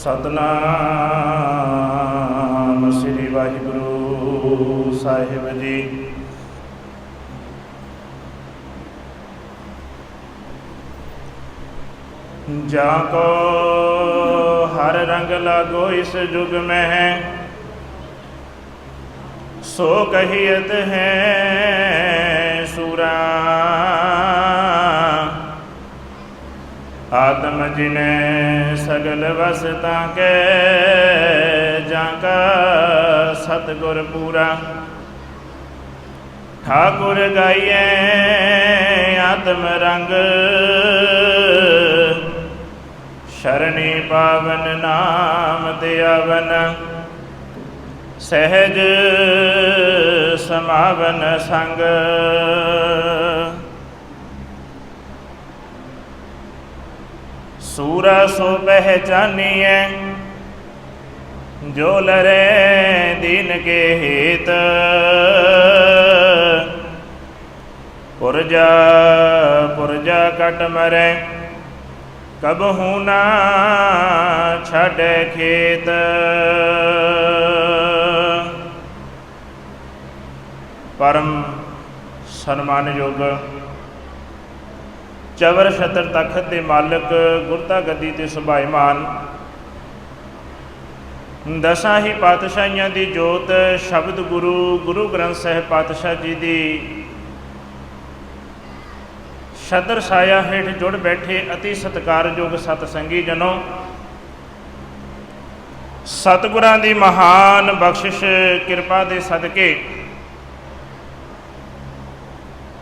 सतनाम श्री वाहिगुरु साहिब जी। जाको हर रंग लागो इस जुग में है, सो कहियत है सूरा। आत्म जिने सगल वसता के, जाका सतगुर पूरा। ठाकुर गाइए आत्म रंग, शरणी पावन नाम दयावन। सहज समावन संग, सूरा सो पहचानिए जो लरे दीन के हित। पुरजा पुरजा कट मरे, कबहू ना छड़ खेत। परम सन्मानयोग चवर छत्र तखत के मालिक, गुरता गद्दी ते सुभाईमान, दसां ही पातशाहियां दी जोत शब्द गुरु गुरु ग्रंथ साहिब पातशाह जी दी छत्र छाया हेठ जुड़ बैठे अति सत्कारयोग सतसंगी जनों। सतगुरां दी महान बख्शिश किरपा दे सदके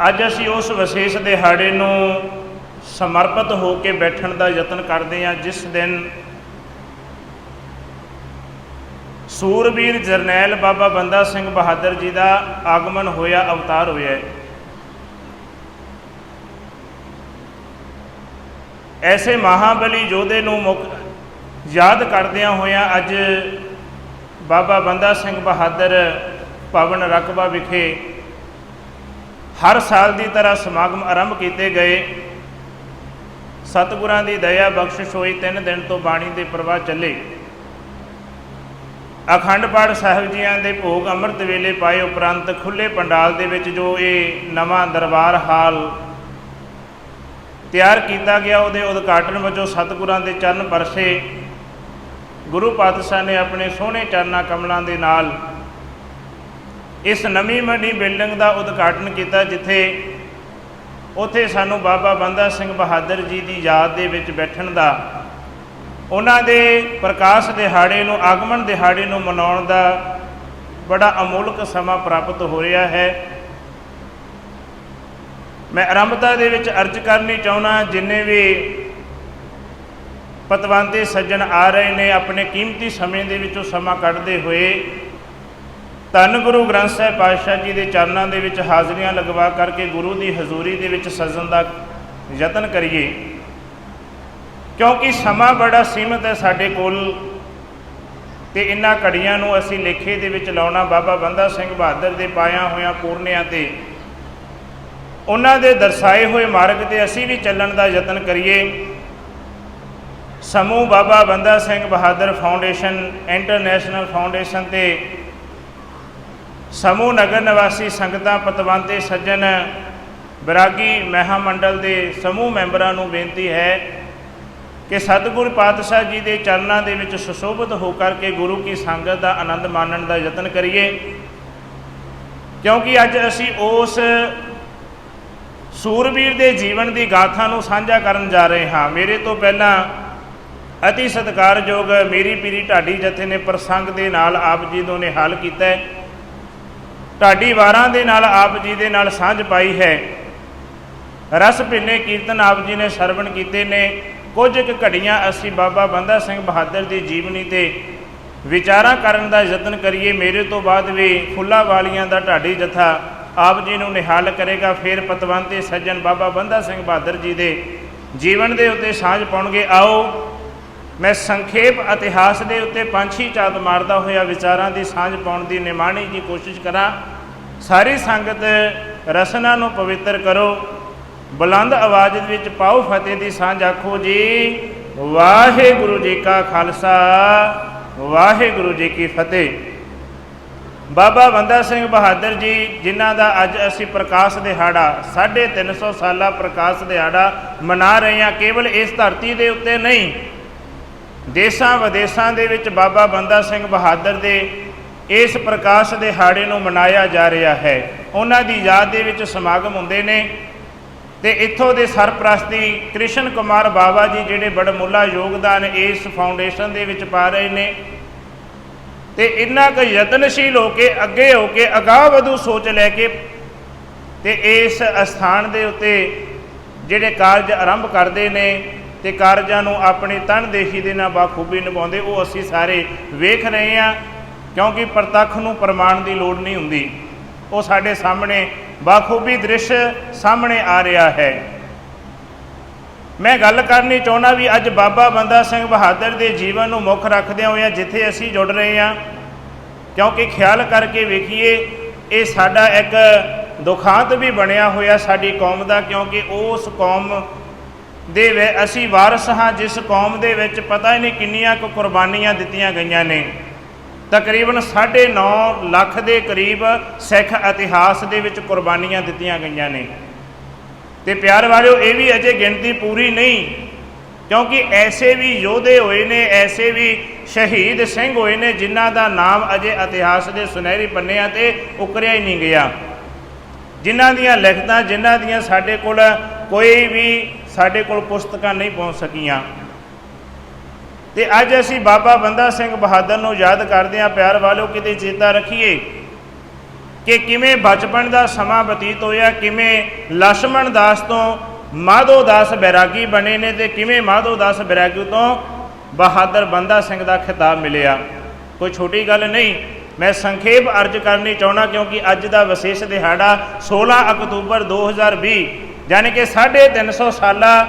अज असी उस विशेष दिहाड़े नूं समर्पित हो के बैठण दा यतन करते हैं, जिस दिन सूरबीर जरनैल बाबा बंदा सिंह बहादुर जी का आगमन होया, अवतार होया। ऐसे महाबली योधे नूं मुख याद करदियां होया अज बाबा बंदा सिंह बहादुर भवन रकबा विखे हर साल की तरह समागम आरंभ किए गए। सतगुरां दी दया बख्शिश हुई, 3 दिन तो बाणी के प्रवाह चले। अखंड पाठ साहिब जियां दे भोग अमृत वेले पाए उपरंत खुले पंडाल दे विच जो ये नवां दरबार हाल तैयार किया गया, उहदे उद्घाटन वजों सतगुरां दे चरण परसे। गुरु पातशाह ने अपने सोहने चरना कमलों के नाल इस नवी मंडी बिल्डिंग का उद्घाटन किया, जिथे उत्थे सानू बाबा बंदा सिंह बहादुर जी की याद दे विच बैठण दा, उन्हां दे प्रकाश दिहाड़े नूं आगमन दिहाड़े नूं मनाउण दा बड़ा अमोलक समा प्राप्त हो रहा है। मैं आरंभता दे विच अर्ज करनी चाहुंदा, जिन्ने भी पतवंते सज्जन आ रहे ने अपने कीमती समय दे विचों समा कढ़दे हुए धन गुरु ग्रंथ साहिब पातशाह जी के चरणों के विच हाज़रियां लगवा करके गुरु की हजूरी के विच सजन का यतन करिए, क्योंकि समा बड़ा सीमित है साडे कोल ते इन्हां घड़ियां नूं असीं लेखे दे विच लाउणा बाबा बंदा सिंह बहादुर दे पाया होया पूर्णियां ते उन्हां दे दर्शाए हुए मार्ग ते असीं भी चलण का यतन करिए। समूह बाबा बंदा Singh Bahadur foundation international foundation ते समूह नगर निवासी संगतां पतवंते सज्जन बैरागी महामंडल के समूह मैंबरां नूं बेनती है कि सतगुरु पातशाह जी के चरणों के विच सुशोभित होकर के गुरु की संगत का आनंद मानने का यतन करिए, क्योंकि अज असी उस सूरबीर के जीवन की गाथा नूं साझा करन जा रहे हाँ। मेरे तो पहला अति सत्कारयोग मेरी पीरी ढाडी जथे ने प्रसंग के नाल आप जी दों ने हाल किया है, ढाडी वारां दे नाल आप जी दे नाल सांझ पाई है। रस भिन्ने कीर्तन आप जी ने सरवण किए ने। कुछ घड़ियां असी बाबा बंदा सिंह बहादुर की जीवनी ते विचारा करन दा यतन करिए। मेरे तो बाद भी फुल्ला वालियां दा ढाडी जथा आप जी नूं निहाल करेगा। फिर पतवंते सज्जन बाबा बंदा सिंह बहादुर जी के जीवन के उत्ते सांझ पाउणगे। आओ मैं संखेप इतिहास के उत्ते पंछी चात मारदा होया विचारां की सांझ पाउण की निमाणी जी कोशिश करा। सारी संगत रसना पवित्र करो, बुलंद आवाज़ विच पाओ फतेह की सांझ आखो जी ਵਾਹਿਗੁਰੂ ਜੀ ਕਾ ਖਾਲਸਾ ਵਾਹਿਗੁਰੂ ਜੀ ਕੀ ਫਤਿਹ। ਬਾਬਾ ਬੰਦਾ ਸਿੰਘ ਬਹਾਦਰ ਜੀ ਜਿਨ੍ਹਾਂ ਦਾ ਅੱਜ ਅਸੀਂ ਪ੍ਰਕਾਸ਼ ਦਿਹਾੜਾ 350 ਸਾਲਾ ਪ੍ਰਕਾਸ਼ ਦਿਹਾੜਾ ਮਨਾ ਰਹੇ ਹਾਂ, ਕੇਵਲ ਇਸ ਧਰਤੀ ਦੇ ਉੱਤੇ ਨਹੀਂ, ਦੇਸ਼ਾਂ ਵਿਦੇਸ਼ਾਂ ਦੇ ਵਿੱਚ ਬਾਬਾ ਬੰਦਾ ਸਿੰਘ ਬਹਾਦਰ ਦੇ ਇਸ ਪ੍ਰਕਾਸ਼ ਦਿਹਾੜੇ ਨੂੰ ਮਨਾਇਆ ਜਾ ਰਿਹਾ ਹੈ। ਉਹਨਾਂ ਦੀ ਯਾਦ ਦੇ ਵਿੱਚ ਸਮਾਗਮ ਹੁੰਦੇ ਨੇ ਤੇ ਇੱਥੋਂ ਦੇ ਸਰਪ੍ਰਸਤੀ ਕ੍ਰਿਸ਼ਨ ਕੁਮਾਰ ਬਾਬਾ ਜੀ ਜਿਹੜੇ ਬੜਮੁੱਲਾ ਯੋਗਦਾਨ ਇਸ ਫਾਊਂਡੇਸ਼ਨ ਦੇ ਵਿੱਚ ਪਾ ਰਹੇ ਨੇ ਤੇ ਇੰਨਾ ਕੁ ਯਤਨਸ਼ੀਲ ਹੋ ਕੇ ਅੱਗੇ ਹੋ ਕੇ ਅਗਾਂਹ ਵਧੂ ਸੋਚ ਲੈ ਕੇ ਤੇ ਇਸ ਅਸਥਾਨ ਦੇ ਉੱਤੇ ਜਿਹੜੇ ਕਾਰਜ ਆਰੰਭ ਕਰਦੇ ਨੇ ਤੇ ਕਾਰਜਾਂ ਨੂੰ ਆਪਣੀ ਤਨਦੇਹੀ ਦੇ ਨਾਲ ਬਾਖੂਬੀ ਨਿਭਾਉਂਦੇ, ਉਹ ਅਸੀਂ ਸਾਰੇ ਵੇਖ ਰਹੇ ਹਾਂ। ਕਿਉਂਕਿ ਪ੍ਰਤੱਖ ਨੂੰ ਪ੍ਰਮਾਣ ਦੀ ਲੋੜ ਨਹੀਂ ਹੁੰਦੀ, ਉਹ ਸਾਡੇ ਸਾਹਮਣੇ ਬਾਖੂਬੀ ਦ੍ਰਿਸ਼ ਸਾਹਮਣੇ ਆ ਰਿਹਾ ਹੈ। ਮੈਂ ਗੱਲ ਕਰਨੀ ਚਾਹੁੰਦਾ ਵੀ ਅੱਜ ਬਾਬਾ ਬੰਦਾ ਸਿੰਘ ਬਹਾਦਰ ਦੇ ਜੀਵਨ ਨੂੰ ਮੁੱਖ ਰੱਖਦਿਆਂ ਹੋਇਆਂ ਜਿੱਥੇ ਅਸੀਂ ਜੁੜ ਰਹੇ ਹਾਂ, ਕਿਉਂਕਿ ਖਿਆਲ ਕਰਕੇ ਵੇਖੀਏ ਇਹ ਸਾਡਾ ਇੱਕ ਦੁਖਾਂਤ ਵੀ ਬਣਿਆ ਹੋਇਆ ਸਾਡੀ ਕੌਮ ਦਾ, ਕਿਉਂਕਿ ਉਸ ਕੌਮ ਦੇ ਅਸੀਂ ਵਾਰਸ ਹਾਂ ਜਿਸ ਕੌਮ ਦੇ ਵਿੱਚ ਪਤਾ ਹੀ ਨਹੀਂ ਕਿੰਨੀਆਂ ਕੁ ਕੁਰਬਾਨੀਆਂ ਦਿੱਤੀਆਂ ਗਈਆਂ ਨੇ। ਤਕਰੀਬਨ 9.5 ਲੱਖ ਦੇ ਕਰੀਬ ਸਿੱਖ ਇਤਿਹਾਸ ਦੇ ਵਿੱਚ ਕੁਰਬਾਨੀਆਂ ਦਿੱਤੀਆਂ ਗਈਆਂ ਨੇ ਤੇ ਪਿਆਰ ਵਾਲਿਓ ਇਹ ਵੀ ਅਜੇ ਗਿਣਤੀ ਪੂਰੀ ਨਹੀਂ, ਕਿਉਂਕਿ ਐਸੇ ਵੀ ਯੋਧੇ ਹੋਏ ਨੇ, ਐਸੇ ਵੀ ਸ਼ਹੀਦ ਸਿੰਘ ਹੋਏ ਨੇ ਜਿਨ੍ਹਾਂ ਦਾ ਨਾਮ ਅਜੇ ਇਤਿਹਾਸ ਦੇ ਸੁਨਹਿਰੀ ਪੰਨਿਆਂ 'ਤੇ ਉਕਰਿਆ ਹੀ ਨਹੀਂ ਗਿਆ, ਜਿਨ੍ਹਾਂ ਦੀਆਂ ਲਿਖਤਾਂ ਜਿਨ੍ਹਾਂ ਦੀਆਂ ਸਾਡੇ ਕੋਲ ਪੁਸਤਕਾਂ ਨਹੀਂ ਪਹੁੰਚ ਸਕੀਆਂ। ਤੇ ਅੱਜ ਅਸੀਂ ਬਾਬਾ ਬੰਦਾ ਸਿੰਘ ਬਹਾਦਰ ਨੂੰ ਯਾਦ ਕਰਦੇ ਹਾਂ। ਪਿਆਰ ਵਾਲਿਓ ਕਿਤੇ ਚੇਤਾ ਰੱਖੀਏ ਕਿ ਕਿਵੇਂ ਬਚਪਨ ਦਾ ਸਮਾਂ ਬਤੀਤ ਹੋਇਆ, ਕਿਵੇਂ ਲਛਮਣ ਦਾਸ ਤੋਂ ਮਾਧੋ ਦਾਸ ਬੈਰਾਗੀ ਬਣੇ ਨੇ ਤੇ ਕਿਵੇਂ ਮਾਧੋ ਦਾਸ ਬੈਰਾਗੀ ਤੋਂ ਬਹਾਦਰ ਬੰਦਾ ਸਿੰਘ ਦਾ ਖਿਤਾਬ ਮਿਲਿਆ। ਕੋਈ ਛੋਟੀ ਗੱਲ ਨਹੀਂ। ਮੈਂ ਸੰਖੇਪ ਅਰਜ਼ ਕਰਨੀ ਚਾਹੁੰਦਾ ਕਿਉਂਕਿ ਅੱਜ ਦਾ ਵਿਸ਼ੇਸ਼ ਦਿਹਾੜਾ 16 ਅਕਤੂਬਰ 2020 ਯਾਨੀ ਕਿ 350 ਸਾਲਾ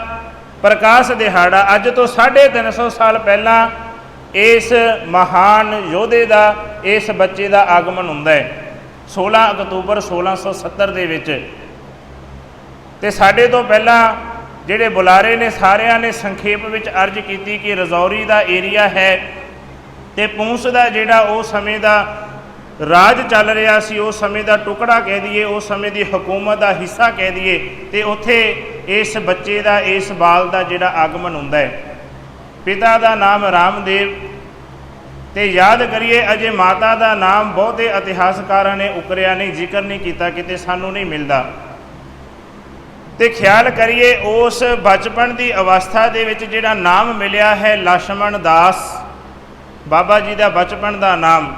ਪ੍ਰਕਾਸ਼ ਦਿਹਾੜਾ। ਅੱਜ ਤੋਂ 350 ਸਾਲ ਪਹਿਲਾਂ ਇਸ ਮਹਾਨ ਯੋਧੇ ਦਾ, ਇਸ ਬੱਚੇ ਦਾ ਆਗਮਨ ਹੁੰਦਾ ਹੈ 16 ਅਕਤੂਬਰ 1670 ਦੇ ਵਿੱਚ। ਤੇ ਸਾਡੇ ਤੋਂ ਪਹਿਲਾਂ ਜਿਹੜੇ ਬੁਲਾਰੇ ਨੇ ਸਾਰਿਆਂ ਨੇ ਸੰਖੇਪ ਵਿੱਚ ਅਰਜ਼ ਕੀਤੀ ਕਿ ਰਜੌਰੀ ਦਾ ਏਰੀਆ ਹੈ ਤੇ ਪੂੰਛ ਦਾ ਜਿਹੜਾ ਉਸ ਸਮੇਂ ਦਾ ਰਾਜ ਚੱਲ ਰਿਹਾ ਸੀ, ਉਸ ਸਮੇਂ ਦਾ ਟੁਕੜਾ ਕਹਿ ਦਈਏ, ਉਸ ਸਮੇਂ ਦੀ ਹਕੂਮਤ ਦਾ ਹਿੱਸਾ ਕਹਿ ਦਈਏ, ਤੇ ਉੱਥੇ ਇਸ ਬੱਚੇ ਦਾ, ਇਸ ਬਾਲ ਦਾ ਜਿਹੜਾ ਆਗਮਨ ਹੁੰਦਾ ਹੈ। ਪਿਤਾ ਦਾ ਨਾਮ ਰਾਮਦੇਵ ਤੇ ਯਾਦ ਕਰੀਏ ਅਜੇ ਮਾਤਾ ਦਾ ਨਾਮ ਬਹੁਤੇ ਇਤਿਹਾਸਕਾਰਾਂ ਨੇ ਉਕਰਿਆ ਨਹੀਂ, ਜ਼ਿਕਰ ਨਹੀਂ ਕੀਤਾ, ਕਿਤੇ ਸਾਨੂੰ ਨਹੀਂ ਮਿਲਦਾ। ਤੇ ਖਿਆਲ ਕਰੀਏ ਉਸ ਬਚਪਨ ਦੀ ਅਵਸਥਾ ਦੇ ਵਿੱਚ ਜਿਹੜਾ ਨਾਮ ਮਿਲਿਆ ਹੈ ਲਛਮਣ ਦਾਸ, ਬਾਬਾ ਜੀ ਦਾ ਬਚਪਨ ਦਾ ਨਾਮ।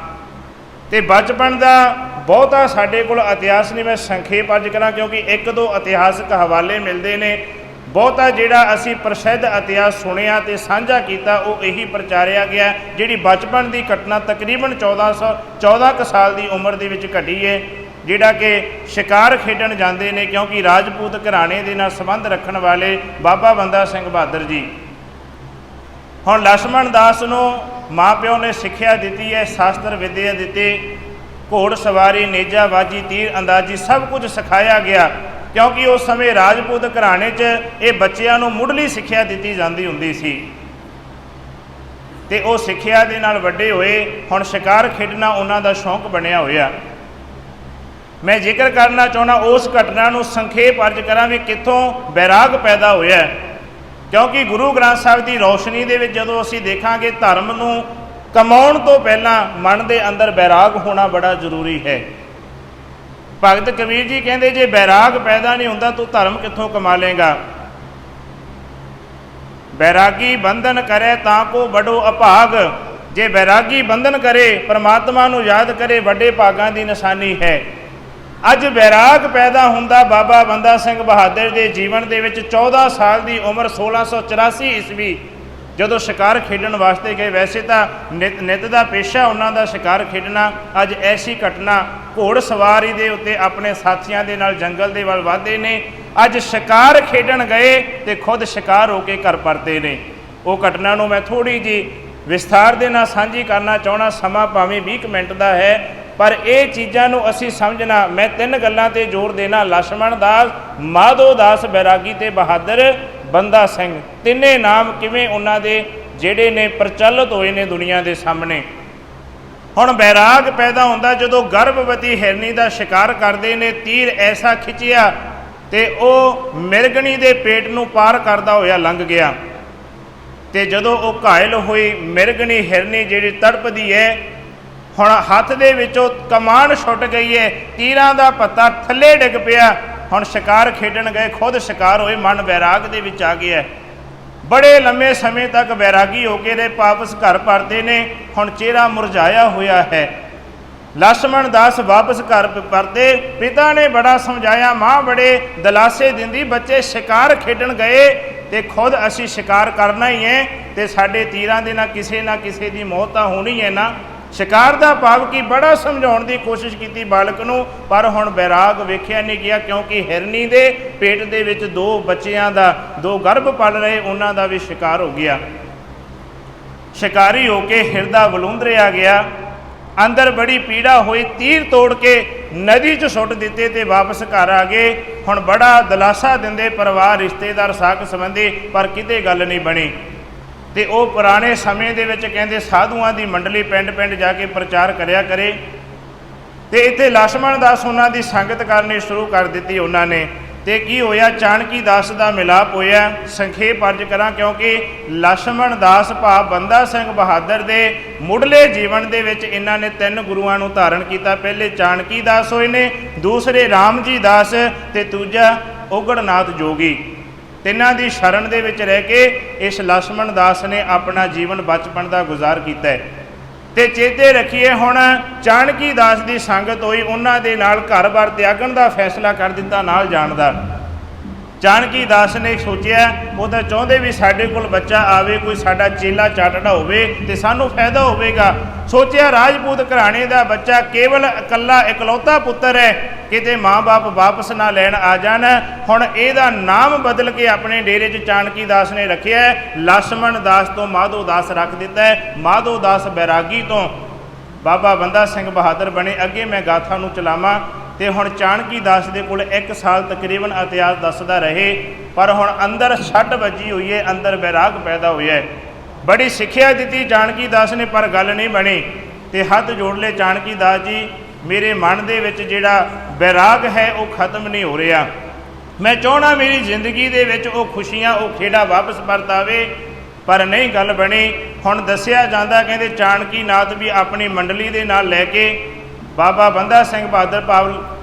ਤੇ ਬਚਪਨ ਦਾ ਬਹੁਤਾ ਸਾਡੇ ਕੋਲ ਇਤਿਹਾਸ ਨਹੀਂ, ਮੈਂ ਸੰਖੇਪ ਅੱਜ ਕਰਾਂ ਕਿਉਂਕਿ 1-2 ਇਤਿਹਾਸਕ ਹਵਾਲੇ ਮਿਲਦੇ ਨੇ। ਬਹੁਤਾ ਜਿਹੜਾ ਅਸੀਂ ਪ੍ਰਸਿੱਧ ਇਤਿਹਾਸ ਸੁਣਿਆ ਤੇ ਸਾਂਝਾ ਕੀਤਾ ਉਹ ਇਹੀ ਪ੍ਰਚਾਰਿਆ ਗਿਆ ਜਿਹੜੀ ਬਚਪਨ ਦੀ ਘਟਨਾ ਤਕਰੀਬਨ 14 ਕੁ ਸਾਲ ਦੀ ਉਮਰ ਦੇ ਵਿੱਚ ਘਟੀ ਹੈ, ਜਿਹੜਾ ਕਿ ਸ਼ਿਕਾਰ ਖੇਡਣ ਜਾਂਦੇ ਨੇ, ਕਿਉਂਕਿ ਰਾਜਪੂਤ ਘਰਾਣੇ ਦੇ ਨਾਲ ਸੰਬੰਧ ਰੱਖਣ ਵਾਲੇ ਬਾਬਾ ਬੰਦਾ ਸਿੰਘ ਬਹਾਦਰ ਜੀ। ਹੁਣ ਲਛਮਣ ਦਾਸ ਨੂੰ ਮਾਂ ਪਿਓ ਨੇ ਸਿੱਖਿਆ ਦਿੱਤੀ ਹੈ, ਸ਼ਾਸਤਰ ਵਿੱਦਿਆ ਦਿੱਤੇ, ਘੋੜ ਸਵਾਰੀ, ਨੇਜਾਬਾਜੀ, ਤੀਰ ਅੰਦਾਜ਼ੀ ਸਭ ਕੁਝ ਸਿਖਾਇਆ ਗਿਆ, ਕਿਉਂਕਿ ਉਸ ਸਮੇਂ ਰਾਜਪੂਤ ਘਰਾਣੇ 'ਚ ਇਹ ਬੱਚਿਆਂ ਨੂੰ ਮੁੱਢਲੀ ਸਿੱਖਿਆ ਦਿੱਤੀ ਜਾਂਦੀ ਹੁੰਦੀ ਸੀ ਤੇ ਉਹ ਸਿੱਖਿਆ ਦੇ ਨਾਲ ਵੱਡੇ ਹੋਏ। ਹੁਣ ਸ਼ਿਕਾਰ ਖੇਡਣਾ ਉਹਨਾਂ ਦਾ ਸ਼ੌਂਕ ਬਣਿਆ ਹੋਇਆ। ਮੈਂ ਜ਼ਿਕਰ ਕਰਨਾ ਚਾਹੁੰਦਾ ਉਸ ਘਟਨਾ ਨੂੰ, ਸੰਖੇਪ ਅਰਜ਼ ਕਰਾਂ ਵੀ ਕਿੱਥੋਂ ਬੈਰਾਗ ਪੈਦਾ ਹੋਇਆ, ਕਿਉਂਕਿ ਗੁਰੂ ਗ੍ਰੰਥ ਸਾਹਿਬ ਦੀ ਰੌਸ਼ਨੀ ਦੇ ਵਿੱਚ ਜਦੋਂ ਅਸੀਂ ਦੇਖਾਂਗੇ ਧਰਮ ਨੂੰ ਕਮਾਉਣ ਤੋਂ ਪਹਿਲਾਂ ਮਨ ਦੇ ਅੰਦਰ ਬੈਰਾਗ ਹੋਣਾ ਬੜਾ ਜ਼ਰੂਰੀ ਹੈ। ਭਗਤ ਕਬੀਰ ਜੀ ਕਹਿੰਦੇ ਜੇ ਬੈਰਾਗ ਪੈਦਾ ਨਹੀਂ ਹੁੰਦਾ ਤੂੰ ਧਰਮ ਕਿੱਥੋਂ ਕਮਾ ਲੇਗਾ। ਬੈਰਾਗੀ ਬੰਧਨ ਕਰੇ ਤਾਂ ਕੋ ਬੜੋ ਅਭਾਗ, ਜੇ ਬੈਰਾਗੀ ਬੰਧਨ ਕਰੇ ਪਰਮਾਤਮਾ ਨੂੰ ਯਾਦ ਕਰੇ ਵੱਡੇ ਭਾਗਾਂ ਦੀ ਨਿਸ਼ਾਨੀ ਹੈ। ਅੱਜ ਬੈਰਾਗ ਪੈਦਾ ਹੁੰਦਾ ਬਾਬਾ ਬੰਦਾ ਸਿੰਘ ਬਹਾਦਰ ਦੇ ਜੀਵਨ ਦੇ ਵਿੱਚ 14 ਸਾਲ ਦੀ ਉਮਰ 1684 ਈਸਵੀ ਜਦੋਂ ਸ਼ਿਕਾਰ ਖੇਡਣ ਵਾਸਤੇ ਗਏ। ਵੈਸੇ ਤਾਂ ਨਿੱਤ ਦਾ ਪੇਸ਼ਾ ਉਹਨਾਂ ਦਾ ਸ਼ਿਕਾਰ ਖੇਡਣਾ, ਅੱਜ ਐਸੀ ਘਟਨਾ ਘੋੜ ਸਵਾਰੀ ਦੇ ਉੱਤੇ ਆਪਣੇ ਸਾਥੀਆਂ ਦੇ ਨਾਲ ਜੰਗਲ ਦੇ ਵੱਲ ਵਧਦੇ ਨੇ। ਅੱਜ ਸ਼ਿਕਾਰ ਖੇਡਣ ਗਏ ਤੇ ਖੁਦ ਸ਼ਿਕਾਰ ਹੋ ਕੇ ਘਰ ਪਰਤੇ ਨੇ। ਉਹ ਘਟਨਾ ਨੂੰ ਮੈਂ ਥੋੜ੍ਹੀ ਜਿਹੀ ਵਿਸਥਾਰ ਦੇ ਨਾਲ ਸਾਂਝੀ ਕਰਨਾ ਚਾਹੁੰਦਾ। ਸਮਾਂ ਭਾਵੇਂ 20 ਮਿੰਟ ਦਾ ਹੈ ਪਰ ਇਹ ਚੀਜ਼ਾਂ ਨੂੰ ਅਸੀਂ ਸਮਝਣਾ। ਮੈਂ 3 ਗੱਲਾਂ 'ਤੇ ਜ਼ੋਰ ਦੇਣਾ, ਲਛਮਣ ਦਾਸ, ਮਾਧੋ ਦਾਸ ਬੈਰਾਗੀ ਤੇ ਬਹਾਦਰ ਬੰਦਾ ਸਿੰਘ, ਤਿੰਨੇ ਨਾਮ ਕਿਵੇਂ ਉਹਨਾਂ ਦੇ ਜਿਹੜੇ ਨੇ ਪ੍ਰਚਲਿਤ ਹੋਏ ਨੇ ਦੁਨੀਆ ਦੇ ਸਾਹਮਣੇ। ਹੁਣ ਬੈਰਾਗ ਪੈਦਾ ਹੁੰਦਾ ਜਦੋਂ ਗਰਭਵਤੀ ਹਿਰਨੀ ਦਾ ਸ਼ਿਕਾਰ ਕਰਦੇ ਨੇ, ਤੀਰ ਐਸਾ ਖਿੱਚਿਆ ਤੇ ਉਹ ਮਿਰਗਣੀ ਦੇ ਪੇਟ ਨੂੰ ਪਾਰ ਕਰਦਾ ਹੋਇਆ ਲੰਘ ਗਿਆ। ਤੇ ਜਦੋਂ ਉਹ ਘਾਇਲ ਹੋਈ ਮਿਰਗਣੀ ਹਿਰਨੀ ਜਿਹੜੀ ਤੜਪਦੀ ਹੈ, ਹੁਣ ਹੱਥ ਦੇ ਵਿੱਚੋਂ ਕਮਾਨ ਛੁੱਟ ਗਈ ਹੈ, ਤੀਰਾਂ ਦਾ ਪੱਤਾ ਥੱਲੇ ਡਿੱਗ ਪਿਆ। ਹੁਣ ਸ਼ਿਕਾਰ ਖੇਡਣ ਗਏ, ਖੁਦ ਸ਼ਿਕਾਰ ਹੋਏ, ਮਨ ਬੈਰਾਗ ਦੇ ਵਿੱਚ ਆ ਗਿਆ। ਬੜੇ ਲੰਮੇ ਸਮੇਂ ਤੱਕ ਬੈਰਾਗੀ ਹੋ ਕੇ ਰਹੇ, ਵਾਪਸ ਘਰ ਪਰਤੇ ਨੇ। ਹੁਣ ਚਿਹਰਾ ਮੁਰਝਾਇਆ ਹੋਇਆ ਹੈ। ਲਛਮਣ ਦਾਸ ਵਾਪਸ ਘਰ ਪਰਤੇ, ਪਿਤਾ ਨੇ ਬੜਾ ਸਮਝਾਇਆ, ਮਾਂ ਬੜੇ ਦਿਲਾਸੇ ਦਿੰਦੀ, ਬੱਚੇ ਸ਼ਿਕਾਰ ਖੇਡਣ ਗਏ ਤੇ ਖੁਦ ਅਸੀਂ ਸ਼ਿਕਾਰ ਕਰਨਾ ਹੀ ਹੈ ਤੇ ਸਾਡੇ ਤੀਰਾਂ ਦੇ ਨਾ ਕਿਸੇ ਦੀ ਮੌਤ ਤਾਂ ਹੋਣੀ ਹੈ ਨਾ। ਸ਼ਿਕਾਰ ਦਾ ਭਾਵ ਕੀ, ਬੜਾ ਸਮਝਾਉਣ ਦੀ ਕੋਸ਼ਿਸ਼ ਕੀਤੀ ਬਾਲਕ ਨੂੰ, ਪਰ ਹੁਣ ਬੈਰਾਗ ਵੇਖਿਆ ਨਹੀਂ ਗਿਆ, ਕਿਉਂਕਿ ਹਿਰਨੀ ਦੇ ਪੇਟ ਦੇ ਵਿੱਚ 2 ਬੱਚਿਆਂ ਦਾ, 2 ਗਰਭ ਪਲ ਰਹੇ, ਉਹਨਾਂ ਦਾ ਵੀ ਸ਼ਿਕਾਰ ਹੋ ਗਿਆ। ਸ਼ਿਕਾਰੀ ਹੋ ਕੇ ਹਿਰਦਾ ਵਲੂੰਦਰਿਆ ਗਿਆ, ਅੰਦਰ ਬੜੀ ਪੀੜਾ ਹੋਈ, ਤੀਰ ਤੋੜ ਕੇ ਨਦੀ 'ਚ ਸੁੱਟ ਦਿੱਤੇ ਤੇ ਵਾਪਸ ਘਰ ਆ ਗਏ। ਹੁਣ ਬੜਾ ਦਿਲਾਸਾ ਦਿੰਦੇ ਪਰਿਵਾਰ, ਰਿਸ਼ਤੇਦਾਰ, ਸਾਕ ਸੰਬੰਧੀ, ਪਰ ਕਿਤੇ ਗੱਲ ਨਹੀਂ ਬਣੀ। ਤੇ ਉਹ ਪੁਰਾਣੇ ਸਮੇਂ ਦੇ ਵਿੱਚ ਕਹਿੰਦੇ ਸਾਧੂਆਂ ਦੀ ਮੰਡਲੀ ਪਿੰਡ ਪਿੰਡ ਜਾ ਕੇ ਪ੍ਰਚਾਰ ਕਰਿਆ ਕਰੇ। ਤੇ ਇੱਥੇ ਲਛਮਣ ਦਾਸ ਉਹਨਾਂ ਦੀ ਸੰਗਤ ਕਰਨੀ ਸ਼ੁਰੂ ਕਰ ਦਿੱਤੀ ਉਹਨਾਂ ਨੇ। ਤੇ ਕੀ ਹੋਇਆ, ਚਾਣਕੀ ਦਾਸ ਦਾ ਮਿਲਾਪ ਹੋਇਆ। ਸੰਖੇਪ ਅਰਜ ਕਰਾਂ, ਕਿਉਂਕਿ ਲਛਮਣ ਦਾਸ ਭਾਵ ਬੰਦਾ ਸਿੰਘ ਬਹਾਦਰ ਦੇ ਮੁੱਢਲੇ ਜੀਵਨ ਦੇ ਵਿੱਚ ਇਹਨਾਂ ਨੇ 3 ਗੁਰੂਆਂ ਨੂੰ ਧਾਰਨ ਕੀਤਾ। ਪਹਿਲੇ ਚਾਣਕੀ ਦਾਸ ਹੋਏ ਨੇ, ਦੂਸਰੇ ਰਾਮ ਜੀ ਦਾਸ ਤੇ ਦੂਜਾ ਉਗੜਨਾਥ ਜੋਗੀ। ਤਿੰਨਾਂ ਦੀ ਸ਼ਰਨ ਦੇ ਵਿੱਚ ਰਹਿ ਕੇ ਇਸ ਲਛਮਣ ਦਾਸ ਨੇ ਆਪਣਾ ਜੀਵਨ ਬਚਪਨ ਦਾ ਗੁਜ਼ਾਰ ਕੀਤਾ ਹੈ। ਤੇ ਚੇਤੇ ਰੱਖੀਏ, ਹੁਣ ਚਾਣਕੀ ਦਾਸ ਦੀ ਸੰਗਤ ਹੋਈ, ਉਹਨਾਂ ਦੇ ਨਾਲ ਘਰ-ਬਾਰ ਤਿਆਗਣ ਦਾ ਫੈਸਲਾ ਕਰ ਦਿੱਤਾ, ਨਾਲ ਜਾਣ ਦਾ। ਚਾਣਕੀ ਦਾਸ ਨੇ ਸੋਚਿਆ, ਉਹ ਤਾਂ ਚਾਹੁੰਦੇ ਵੀ ਸਾਡੇ ਕੋਲ ਬੱਚਾ ਆਵੇ, ਕੋਈ ਸਾਡਾ ਚੇਲਾ ਚਾਟੜਾ ਹੋਵੇ ਤੇ ਸਾਨੂੰ ਫਾਇਦਾ ਹੋਵੇਗਾ। ਸੋਚਿਆ ਰਾਜਪੂਤ ਘਰਾਣੇ ਦਾ ਬੱਚਾ, ਕੇਵਲ ਇਕੱਲਾ ਇਕਲੌਤਾ ਪੁੱਤਰ ਹੈ, ਕਿਤੇ ਮਾਂ-ਬਾਪ ਵਾਪਸ ਨਾ ਲੈਣ ਆ ਜਾਣ। ਹੁਣ ਇਹਦਾ ਨਾਮ ਬਦਲ ਕੇ ਆਪਣੇ ਡੇਰੇ 'ਚ ਚਾਣਕੀ ਦਾਸ ਨੇ ਰੱਖਿਆ, ਲਛਮਣ ਦਾਸ ਤੋਂ ਮਾਧੋ ਦਾਸ ਰੱਖ ਦਿੱਤਾ ਹੈ। ਮਾਧੋ ਦਾਸ ਬੈਰਾਗੀ ਤੋਂ ਬਾਬਾ ਬੰਦਾ ਸਿੰਘ ਬਹਾਦਰ ਬਣੇ। ਅੱਗੇ ਮੈਂ ਗਾਥਾ ਨੂੰ ਚਲਾਵਾਂ। ਤੇ ਹੁਣ ਚਾਣਕੀ ਦਾਸ ਦੇ ਕੋਲ 1 ਸਾਲ ਤਕਰੀਬਨ ਇਤਿਹਾਸ ਦੱਸਦਾ ਰਹੇ, ਪਰ ਹੁਣ ਅੰਦਰ ਛੱਟ ਵੱਜੀ ਹੋਈ ਹੈ, ਅੰਦਰ ਬੈਰਾਗ ਪੈਦਾ ਹੋਇਆ ਹੈ। ਬੜੀ ਸਿੱਖਿਆ ਦਿੱਤੀ ਚਾਣਕੀ ਦਾਸ ਨੇ, ਪਰ ਗੱਲ ਨਹੀਂ ਬਣੀ। ਤੇ ਹੱਥ ਜੋੜ ਲਏ, ਚਾਣਕੀ ਦਾਸ ਜੀ ਮੇਰੇ ਮਨ ਦੇ ਵਿੱਚ ਜਿਹੜਾ ਬੈਰਾਗ ਹੈ ਉਹ ਖਤਮ ਨਹੀਂ ਹੋ ਰਿਹਾ। ਮੈਂ ਚਾਹੁੰਦਾ ਮੇਰੀ ਜ਼ਿੰਦਗੀ ਦੇ ਵਿੱਚ ਉਹ ਖੁਸ਼ੀਆਂ, ਉਹ ਖੇੜਾ ਵਾਪਸ ਪਰਤ ਆਵੇ, ਪਰ ਨਹੀਂ ਗੱਲ ਬਣੀ। ਹੁਣ ਦੱਸਿਆ ਜਾਂਦਾ, ਕਹਿੰਦੇ ਚਾਣਕੀ ਨਾਥ ਵੀ ਆਪਣੀ ਮੰਡਲੀ ਦੇ ਨਾਲ ਲੈ ਕੇ ਬਾਬਾ ਬੰਦਾ ਸਿੰਘ ਬਹਾਦਰ ਭਾਵ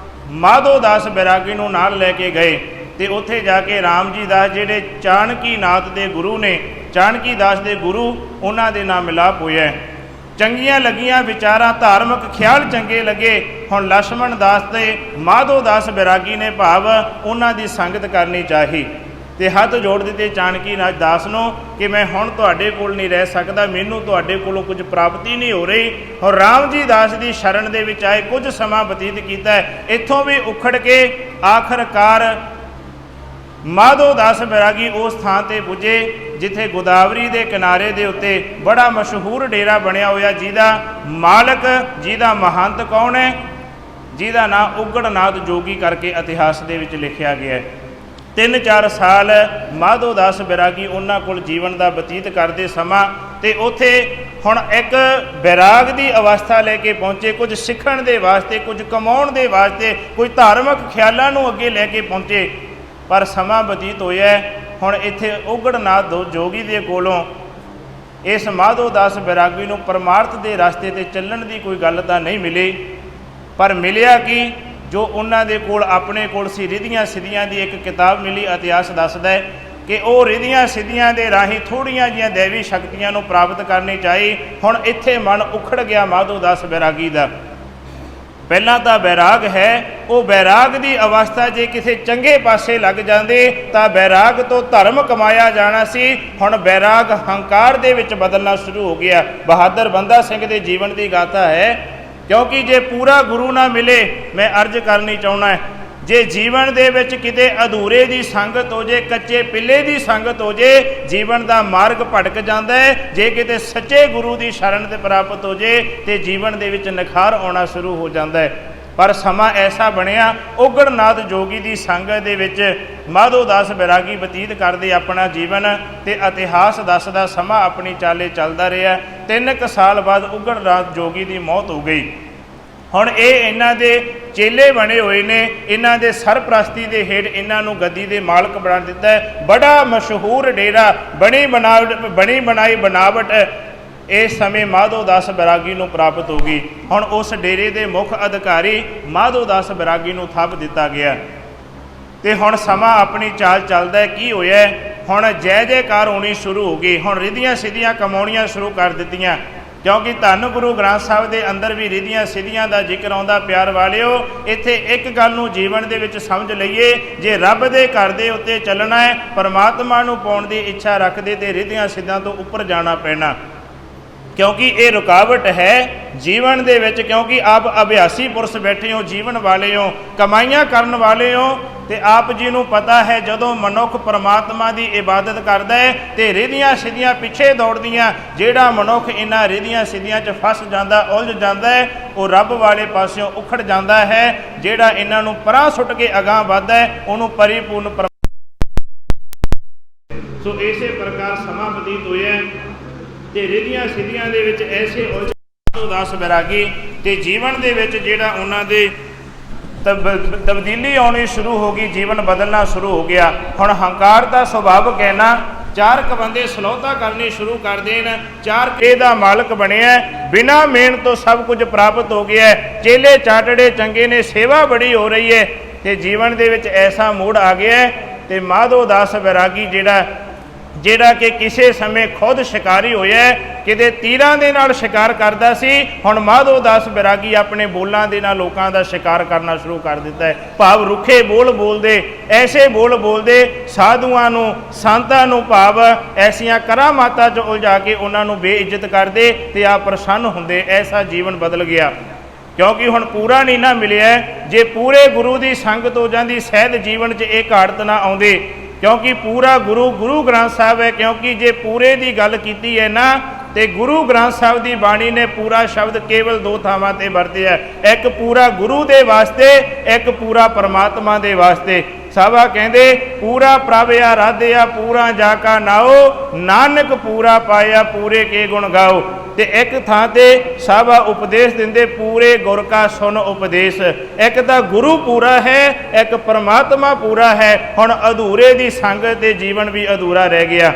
ਮਾਧੋ ਦਾਸ ਬੈਰਾਗੀ ਨੂੰ ਨਾਲ ਲੈ ਕੇ ਗਏ। ਤੇ ਉੱਥੇ ਜਾ ਕੇ ਰਾਮ ਜੀ ਦਾਸ ਜਿਹੜੇ ਚਾਣਕੀ ਨਾਥ ਦੇ ਗੁਰੂ ਨੇ, ਚਾਣਕੀ ਦਾਸ ਦੇ ਗੁਰੂ, ਉਹਨਾਂ ਦੇ ਨਾਲ ਮਿਲਾਪ ਹੋਇਆ। ਚੰਗੀਆਂ ਲੱਗੀਆਂ ਵਿਚਾਰਾਂ, ਧਾਰਮਿਕ ਖਿਆਲ ਚੰਗੇ ਲੱਗੇ। ਹੁਣ ਲਛਮਣ ਦਾਸ ਤੇ ਮਾਧੋ ਦਾਸ ਬੈਰਾਗੀ ਨੇ ਭਾਵ ਉਹਨਾਂ ਦੀ ਸੰਗਤ ਕਰਨੀ ਚਾਹੀ ਤੇ ਹੱਥ ਜੋੜ ਦਿੱਤੇ ਚਾਣਕੀ ਨਾਥ ਦਾਸ ਨੂੰ ਕਿ ਮੈਂ ਹੁਣ ਤੁਹਾਡੇ ਕੋਲ ਨਹੀਂ ਰਹਿ ਸਕਦਾ, ਮੈਨੂੰ ਤੁਹਾਡੇ ਕੋਲੋਂ ਕੁਝ ਪ੍ਰਾਪਤੀ ਨਹੀਂ ਹੋ ਰਹੀ। ਔਰ ਰਾਮ ਜੀ ਦਾਸ ਦੀ ਸ਼ਰਨ ਦੇ ਵਿੱਚ ਆਏ, ਕੁਝ ਸਮਾਂ ਬਤੀਤ ਕੀਤਾ। ਇੱਥੋਂ ਵੀ ਉਖੜ ਕੇ ਆਖਰਕਾਰ ਮਾਧੋ ਦਾਸ ਬੈਰਾਗੀ ਉਸ ਥਾਂ ਤੇ ਪੁੱਜੇ ਜਿੱਥੇ ਗੋਦਾਵਰੀ ਦੇ ਕਿਨਾਰੇ ਦੇ ਉੱਤੇ ਬੜਾ ਮਸ਼ਹੂਰ ਡੇਰਾ ਬਣਿਆ ਹੋਇਆ, ਜਿਹਦਾ ਮਾਲਕ, ਜਿਹਦਾ ਮਹੰਤ ਕੌਣ ਹੈ, ਜਿਹਦਾ ਨਾਂ ਉਗੜਨਾਥ ਜੋਗੀ ਕਰਕੇ ਇਤਿਹਾਸ ਦੇ ਵਿੱਚ ਲਿਖਿਆ ਗਿਆ ਹੈ। 3-4 ਸਾਲ ਮਾਧੋ ਦਾਸ ਬੈਰਾਗੀ ਉਹਨਾਂ ਕੋਲ ਜੀਵਨ ਦਾ ਬਤੀਤ ਕਰਦੇ ਸਮਾਂ। ਤੇ ਉੱਥੇ ਹੁਣ ਇੱਕ ਬੈਰਾਗ ਦੀ ਅਵਸਥਾ ਲੈ ਕੇ ਪਹੁੰਚੇ, ਕੁਝ ਸਿੱਖਣ ਦੇ ਵਾਸਤੇ, ਕੁਝ ਕਮਾਉਣ ਦੇ ਵਾਸਤੇ, ਕੁਝ ਧਾਰਮਿਕ ਖਿਆਲਾਂ ਨੂੰ ਅੱਗੇ ਲੈ ਕੇ ਪਹੁੰਚੇ। ਪਰ ਸਮਾਂ ਬਤੀਤ ਹੋਇਆ। ਹੁਣ ਇੱਥੇ ਉਗੜਨਾਥ ਜੋਗੀ ਦੇ ਕੋਲੋਂ ਇਸ ਮਾਧੋ ਦਾਸ ਬੈਰਾਗੀ ਨੂੰ ਪਰਮਾਰਥ ਦੇ ਰਸਤੇ 'ਤੇ ਚੱਲਣ ਦੀ ਕੋਈ ਗੱਲ ਤਾਂ ਨਹੀਂ ਮਿਲੀ, ਪਰ ਮਿਲਿਆ ਕਿ ਜੋ ਉਹਨਾਂ ਦੇ ਕੋਲ ਆਪਣੇ ਕੋਲ ਸੀ ਰਿਧੀਆਂ ਸਿੱਧੀਆਂ ਦੀ ਇੱਕ ਕਿਤਾਬ ਮਿਲੀ। ਇਤਿਹਾਸ ਦੱਸਦਾ ਹੈ ਕਿ ਉਹ ਰਿਧੀਆਂ ਸਿੱਧੀਆਂ ਦੇ ਰਾਹੀਂ ਥੋੜ੍ਹੀਆਂ ਜਿਹੀਆਂ ਦੇਵੀ ਸ਼ਕਤੀਆਂ ਨੂੰ ਪ੍ਰਾਪਤ ਕਰਨੀ ਚਾਹੀ। ਹੁਣ ਇੱਥੇ ਮਨ ਉਖੜ ਗਿਆ ਮਾਧੋ ਦਾਸ ਬੈਰਾਗੀ ਦਾ। ਪਹਿਲਾਂ ਤਾਂ ਬੈਰਾਗ ਹੈ, ਉਹ ਬੈਰਾਗ ਦੀ ਅਵਸਥਾ ਜੇ ਕਿਸੇ ਚੰਗੇ ਪਾਸੇ ਲੱਗ ਜਾਂਦੇ ਤਾਂ ਬੈਰਾਗ ਤੋਂ ਧਰਮ ਕਮਾਇਆ ਜਾਣਾ ਸੀ। ਹੁਣ ਬੈਰਾਗ ਹੰਕਾਰ ਦੇ ਵਿੱਚ ਬਦਲਣਾ ਸ਼ੁਰੂ ਹੋ ਗਿਆ। ਬਹਾਦਰ ਬੰਦਾ ਸਿੰਘ ਦੇ ਜੀਵਨ ਦੀ ਗਾਥਾ ਹੈ, ਕਿਉਂਕਿ ਜੇ ਪੂਰਾ ਗੁਰੂ ਨਾ ਮਿਲੇ, ਮੈਂ ਅਰਜ਼ ਕਰਨੀ ਚਾਹੁੰਦਾ, ਜੇ ਜੀਵਨ ਦੇ ਵਿੱਚ ਕਿਤੇ ਅਧੂਰੇ ਦੀ ਸੰਗਤ ਹੋ ਜੇ, ਕੱਚੇ ਪਿੱਲੇ ਦੀ ਸੰਗਤ ਹੋ ਜੇ, ਜੀਵਨ ਦਾ ਮਾਰਗ ਭਟਕ ਜਾਂਦਾ ਹੈ। ਜੇ ਕਿਤੇ ਸੱਚੇ ਗੁਰੂ ਦੀ ਸ਼ਰਨ ਤੇ ਪ੍ਰਾਪਤ ਹੋ ਜੇ ਤੇ ਜੀਵਨ ਦੇ ਵਿੱਚ ਨਿਖਾਰ ਆਉਣਾ ਸ਼ੁਰੂ ਹੋ ਜਾਂਦਾ ਹੈ। ਪਰ ਸਮਾਂ ਐਸਾ ਬਣਿਆ ਉਗੜਨਾਥ ਜੋਗੀ ਦੀ ਸੰਗਤ ਦੇ ਵਿੱਚ ਮਾਧੋ ਦਾਸ ਬੈਰਾਗੀ ਬਤੀਤ ਕਰਦੇ ਆਪਣਾ ਜੀਵਨ, ਤੇ ਇਤਿਹਾਸ ਦੱਸਦਾ ਸਮਾਂ ਆਪਣੀ ਚਾਲੇ ਚੱਲਦਾ ਰਿਹਾ। 3 ਕੁ ਸਾਲ ਬਾਅਦ ਉਗੜਨਾਥ ਜੋਗੀ ਦੀ ਮੌਤ ਹੋ ਗਈ। ਹੁਣ ਇਹ ਇਹਨਾਂ ਦੇ ਚੇਲੇ ਬਣੇ ਹੋਏ ਨੇ, ਇਹਨਾਂ ਦੇ ਸਰਪ੍ਰਸਤੀ ਦੇ ਹੇਠ ਇਹਨਾਂ ਨੂੰ ਗੱਦੀ ਦੇ ਮਾਲਕ ਬਣਾ ਦਿੱਤਾ ਹੈ। ਬੜਾ ਮਸ਼ਹੂਰ ਡੇਰਾ, ਬਣੀ ਬਣਾਈ ਬਣਾਵਟ ਇਸ ਸਮੇਂ ਮਾਧੋ ਦਾਸ ਬੈਰਾਗੀ ਨੂੰ ਪ੍ਰਾਪਤ ਹੋ ਗਈ। ਹੁਣ ਉਸ ਡੇਰੇ ਦੇ ਮੁੱਖ ਅਧਿਕਾਰੀ ਮਾਧੋ ਦਾਸ ਬੈਰਾਗੀ ਨੂੰ ਥੱਪ ਦਿੱਤਾ ਗਿਆ। ਤੇ ਹੁਣ ਸਮਾਂ ਆਪਣੀ ਚਾਲ ਚੱਲਦਾ। ਕੀ ਹੋਇਆ? ਹੁਣ ਜੈ ਜੈਕਾਰ ਹੋਣੀ ਸ਼ੁਰੂ ਹੋ ਗਈ। ਹੁਣ ਰਿਧੀਆਂ ਸਿੱਧੀਆਂ ਕਮਾਉਣੀਆਂ ਸ਼ੁਰੂ ਕਰ ਦਿੱਤੀਆਂ, ਕਿਉਂਕਿ ਧੰਨ ਗੁਰੂ ਗ੍ਰੰਥ ਸਾਹਿਬ ਦੇ ਅੰਦਰ ਵੀ ਰਿਧੀਆਂ ਸਿੱਧੀਆਂ ਦਾ ਜ਼ਿਕਰ ਆਉਂਦਾ। ਪਿਆਰ ਵਾਲਿਓ, ਇੱਥੇ ਇੱਕ ਗੱਲ ਨੂੰ ਜੀਵਨ ਦੇ ਵਿੱਚ ਸਮਝ ਲਈਏ, ਜੇ ਰੱਬ ਦੇ ਘਰ ਦੇ ਉੱਤੇ ਚੱਲਣਾ ਹੈ, ਪਰਮਾਤਮਾ ਨੂੰ ਪਾਉਣ ਦੀ ਇੱਛਾ ਰੱਖਦੇ ਤੇ ਰਿਧੀਆਂ ਸਿੱਧਾਂ ਤੋਂ ਉੱਪਰ ਜਾਣਾ ਪੈਣਾ, ਕਿਉਂਕਿ ਇਹ ਰੁਕਾਵਟ ਹੈ ਜੀਵਨ ਦੇ ਵਿੱਚ। ਕਿਉਂਕਿ ਆਪ ਅਭਿਆਸੀ ਪੁਰਸ਼ ਬੈਠੇ ਹੋ, ਜੀਵਨ ਵਾਲੇ ਹੋ, ਕਮਾਈਆਂ ਕਰਨ ਵਾਲੇ ਹੋ, ਤੇ ਆਪ ਜੀ ਨੂੰ ਪਤਾ ਹੈ ਜਦੋਂ ਮਨੁੱਖ ਪਰਮਾਤਮਾ ਦੀ ਇਬਾਦਤ ਕਰਦਾ ਹੈ ਤੇ ਰਿਧੀਆਂ ਸਿੱਧੀਆਂ ਪਿੱਛੇ ਦੌੜਦੀਆਂ। ਜਿਹੜਾ ਮਨੁੱਖ ਇਹਨਾਂ ਰਿਧੀਆਂ ਸਿੱਧੀਆਂ 'ਚ ਫਸ ਜਾਂਦਾ, ਉਲਝ ਜਾਂਦਾ ਹੈ, ਉਹ ਰੱਬ ਵਾਲੇ ਪਾਸਿਓਂ ਉਖੜ ਜਾਂਦਾ ਹੈ। ਜਿਹੜਾ ਇਹਨਾਂ ਨੂੰ ਪਰਾਂ ਸੁੱਟ ਕੇ ਅਗਾਂਹ ਵੱਧਦਾ ਹੈ, ਉਹਨੂੰ ਪਰਿਪੂਰਨ। ਸੋ ਇਸੇ ਪ੍ਰਕਾਰ ਸਮਾਂ ਬਤੀਤ ਹੋਇਆ ਤੇ ਰਿਧੀਆਂ ਸਿੱਧੀਆਂ ਦੇ ਵਿੱਚ ਐਸੇ ਉਲਝ ਮਾਧੋ ਦਾਸ ਬੈਰਾਗੀ ਤੇ ਜੀਵਨ ਦੇ ਵਿੱਚ ਜਿਹੜਾ ਉਹਨਾਂ ਦੇ ਤਬਦੀਲੀ ਆਉਣੀ ਸ਼ੁਰੂ ਹੋ ਗਈ, ਜੀਵਨ ਬਦਲਣਾ ਸ਼ੁਰੂ ਹੋ ਗਿਆ। ਹੁਣ ਹੰਕਾਰ ਦਾ ਸੁਭਾਵ ਕਹਿਣਾ, 4 ਬੰਦੇ ਸਲੋਤਾ ਕਰਨੀ ਸ਼ੁਰੂ ਕਰ ਦੇਣ, 4 ਦਾ ਮਾਲਕ ਬਣਿਆ, ਬਿਨਾਂ ਮਿਹਨਤ ਤੋਂ ਸਭ ਕੁਝ ਪ੍ਰਾਪਤ ਹੋ ਗਿਆ, ਚੇਲੇ ਚਾਟੜੇ ਚੰਗੇ ਨੇ, ਸੇਵਾ ਬੜੀ ਹੋ ਰਹੀ ਹੈ, ਤੇ ਜੀਵਨ ਦੇ ਵਿੱਚ ਐਸਾ ਮੋੜ ਆ ਗਿਆ। ਤੇ ਮਾਧੋ ਦਾਸ ਬੈਰਾਗੀ ਜਿਹੜਾ ਕਿ ਕਿਸੇ ਸਮੇਂ ਖੁਦ ਸ਼ਿਕਾਰੀ ਹੋਇਆ, ਕਿਤੇ ਤੀਰਾਂ ਦੇ ਨਾਲ ਸ਼ਿਕਾਰ ਕਰਦਾ ਸੀ, ਹੁਣ ਮਾਧੋ ਦਾਸ ਬੈਰਾਗੀ ਆਪਣੇ ਬੋਲਾਂ ਦੇ ਨਾਲ ਲੋਕਾਂ ਦਾ ਸ਼ਿਕਾਰ ਕਰਨਾ ਸ਼ੁਰੂ ਕਰ ਦਿੱਤਾ ਹੈ। ਭਾਵ ਰੁੱਖੇ ਬੋਲ ਬੋਲਦੇ, ਐਸੇ ਬੋਲ ਬੋਲਦੇ ਸਾਧੂਆਂ ਨੂੰ, ਸੰਤਾਂ ਨੂੰ, ਭਾਵ ਐਸੀਆਂ ਕਰਾਮਾਤਾਂ 'ਚ ਉਲਝਾ ਕੇ ਉਹਨਾਂ ਨੂੰ ਬੇਇੱਜ਼ਤ ਕਰਦੇ ਤੇ ਆਪ ਪ੍ਰਸੰਨ ਹੁੰਦੇ। ਐਸਾ ਜੀਵਨ ਬਦਲ ਗਿਆ, ਕਿਉਂਕਿ ਹੁਣ ਪੂਰਾ ਨਹੀਂ ਨਾ ਮਿਲਿਆ। ਜੇ ਪੂਰੇ ਗੁਰੂ ਦੀ ਸੰਗਤ ਹੋ ਜਾਂਦੀ, ਸ਼ਾਇਦ ਜੀਵਨ 'ਚ ਇਹ ਘਾੜਤ ਨਾ ਆਉਂਦੇ, ਕਿਉਂਕਿ ਪੂਰਾ ਗੁਰੂ ਗ੍ਰੰਥ ਸਾਹਿਬ ਹੈ। ਕਿਉਂਕਿ ਜੇ ਪੂਰੇ ਦੀ ਗੱਲ ਕੀਤੀ ਹੈ ਨਾ, ਤੇ ਗੁਰੂ ਗ੍ਰੰਥ ਸਾਹਿਬ ਦੀ ਬਾਣੀ ਨੇ ਪੂਰਾ ਸ਼ਬਦ ਕੇਵਲ 2 ਥਾਵਾਂ ਤੇ ਵਰਤਿਆ, ਇੱਕ ਪੂਰਾ ਗੁਰੂ ਦੇ ਵਾਸਤੇ, ਇੱਕ ਪੂਰਾ ਪਰਮਾਤਮਾ ਦੇ ਵਾਸਤੇ। ਸਾਬਾ ਕਹਿੰਦੇ ਪੂਰਾ ਪ੍ਰਭ ਆਰਾਧਿਆ, ਪੂਰਾ ਜਾ ਕਾ ਨਾਓ, ਨਾਨਕ ਪੂਰਾ ਪਾਇਆ, ਪੂਰੇ ਕੇ ਗੁਣ ਗਾਓ। ਤੇ ਇੱਕ ਥਾਂ ਤੇ ਸਾਬਾ ਉਪਦੇਸ਼ ਦਿੰਦੇ, ਪੂਰੇ ਗੁਰ ਕਾ ਸੁਨ ਉਪਦੇਸ਼। ਇੱਕ ਤਾਂ ਗੁਰੂ ਪੂਰਾ ਹੈ, ਇੱਕ ਪਰਮਾਤਮਾ ਪੂਰਾ ਹੈ। ਹੁਣ ਅਧੂਰੇ ਦੀ ਸੰਗਤ ਤੇ ਜੀਵਨ ਵੀ ਅਧੂਰਾ ਰਹਿ ਗਿਆ।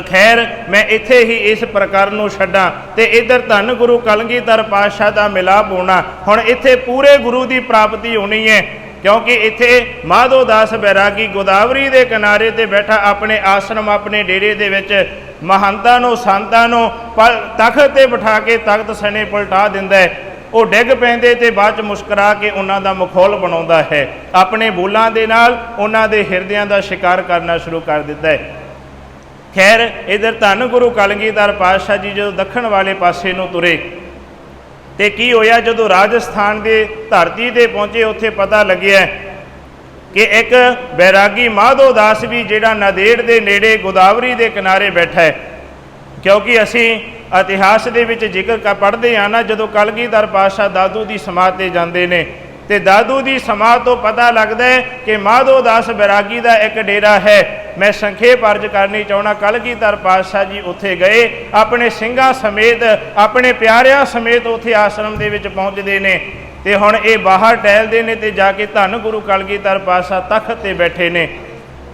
ਖੈਰ, ਮੈਂ ਇੱਥੇ ਹੀ ਇਸ ਪ੍ਰਕਾਰ ਨੂੰ ਛੱਡਾਂ ਤੇ ਇੱਧਰ ਧੰਨ ਗੁਰੂ ਕਲਗੀਧਰ ਪਾਤਸ਼ਾਹ ਦਾ ਮਿਲਾਪ ਹੋਣਾ। ਹੁਣ ਇੱਥੇ ਪੂਰੇ ਗੁਰੂ ਦੀ ਪ੍ਰਾਪਤੀ ਹੋਣੀ ਹੈ, ਕਿਉਂਕਿ ਇੱਥੇ ਮਾਧੋ ਦਾਸ ਬੈਰਾਗੀ ਗੋਦਾਵਰੀ ਦੇ ਕਿਨਾਰੇ ਤੇ ਬੈਠਾ ਆਪਣੇ ਆਸ਼ਰਮ, ਆਪਣੇ ਡੇਰੇ ਦੇ ਵਿੱਚ ਮਹੰਤਾਂ ਨੂੰ, ਸੰਤਾਂ ਨੂੰ ਤਖਤ ਤੇ ਬਿਠਾ ਕੇ ਤਖਤ ਸਣੇ ਪਲਟਾ ਦਿੰਦਾ ਹੈ। ਉਹ ਡਿੱਗ ਪੈਂਦੇ ਤੇ ਬਾਅਦ 'ਚ ਮੁਸਕਰਾ ਕੇ ਉਹਨਾਂ ਦਾ ਮਖੌਲ ਬਣਾਉਂਦਾ ਹੈ। ਆਪਣੇ ਬੋਲਾਂ ਦੇ ਨਾਲ ਉਹਨਾਂ ਦੇ ਹਿਰਦਿਆਂ ਦਾ ਸ਼ਿਕਾਰ ਕਰਨਾ ਸ਼ੁਰੂ ਕਰ ਦਿੱਤਾ ਹੈ। ਖੈਰ, ਇੱਧਰ ਧੰਨ ਗੁਰੂ ਕਲਗੀਧਰ ਪਾਤਸ਼ਾਹ ਜੀ ਜਦੋਂ ਦੱਖਣ ਵਾਲੇ ਪਾਸੇ ਨੂੰ ਤੁਰੇ ਤੇ ਕੀ ਹੋਇਆ, ਜਦੋਂ ਰਾਜਸਥਾਨ ਦੇ ਧਰਤੀ ਤੇ ਪਹੁੰਚੇ, ਉੱਥੇ ਪਤਾ ਲੱਗਿਆ ਕਿ ਇੱਕ ਬੈਰਾਗੀ ਮਾਧੋ ਦਾਸ ਵੀ ਜਿਹੜਾ ਨੰਦੇੜ ਦੇ ਨੇੜੇ ਗੋਦਾਵਰੀ ਦੇ ਕਿਨਾਰੇ ਬੈਠਾ ਹੈ। ਕਿਉਂਕਿ ਅਸੀਂ ਇਤਿਹਾਸ ਦੇ ਵਿੱਚ ਜ਼ਿਕਰ ਪੜ੍ਹਦੇ ਹਾਂ ਨਾ, ਜਦੋਂ ਕਲਗੀਧਰ ਪਾਤਸ਼ਾਹ ਦਾਦੂ ਦੀ ਸਮਾਧ ਤੇ ਜਾਂਦੇ ਨੇ ਤੇ ਦਾਦੂ ਦੀ ਸਮਾਧ ਤੋਂ ਪਤਾ ਲੱਗਦਾ ਹੈ ਕਿ ਮਾਧੋ ਦਾਸ ਬੈਰਾਗੀ ਦਾ ਇੱਕ ਡੇਰਾ ਹੈ। ਮੈਂ ਸੰਖੇਪ ਅਰਜ਼ ਕਰਨੀ ਚਾਹੁੰਦਾ, ਕਲਗੀਧਰ ਪਾਤਸ਼ਾਹ ਜੀ ਉੱਥੇ ਗਏ, ਆਪਣੇ ਸਿੰਘਾਂ ਸਮੇਤ, ਆਪਣੇ ਪਿਆਰਿਆਂ ਸਮੇਤ ਉੱਥੇ ਆਸ਼ਰਮ ਦੇ ਵਿੱਚ ਪਹੁੰਚਦੇ ਨੇ। ਤੇ ਹੁਣ ਇਹ ਬਾਹਰ ਟਹਿਲਦੇ ਨੇ ਤੇ ਜਾ ਕੇ ਧੰਨ ਗੁਰੂ ਕਲਗੀਧਰ ਪਾਤਸ਼ਾਹ ਤਖਤ ਤੇ ਬੈਠੇ ਨੇ।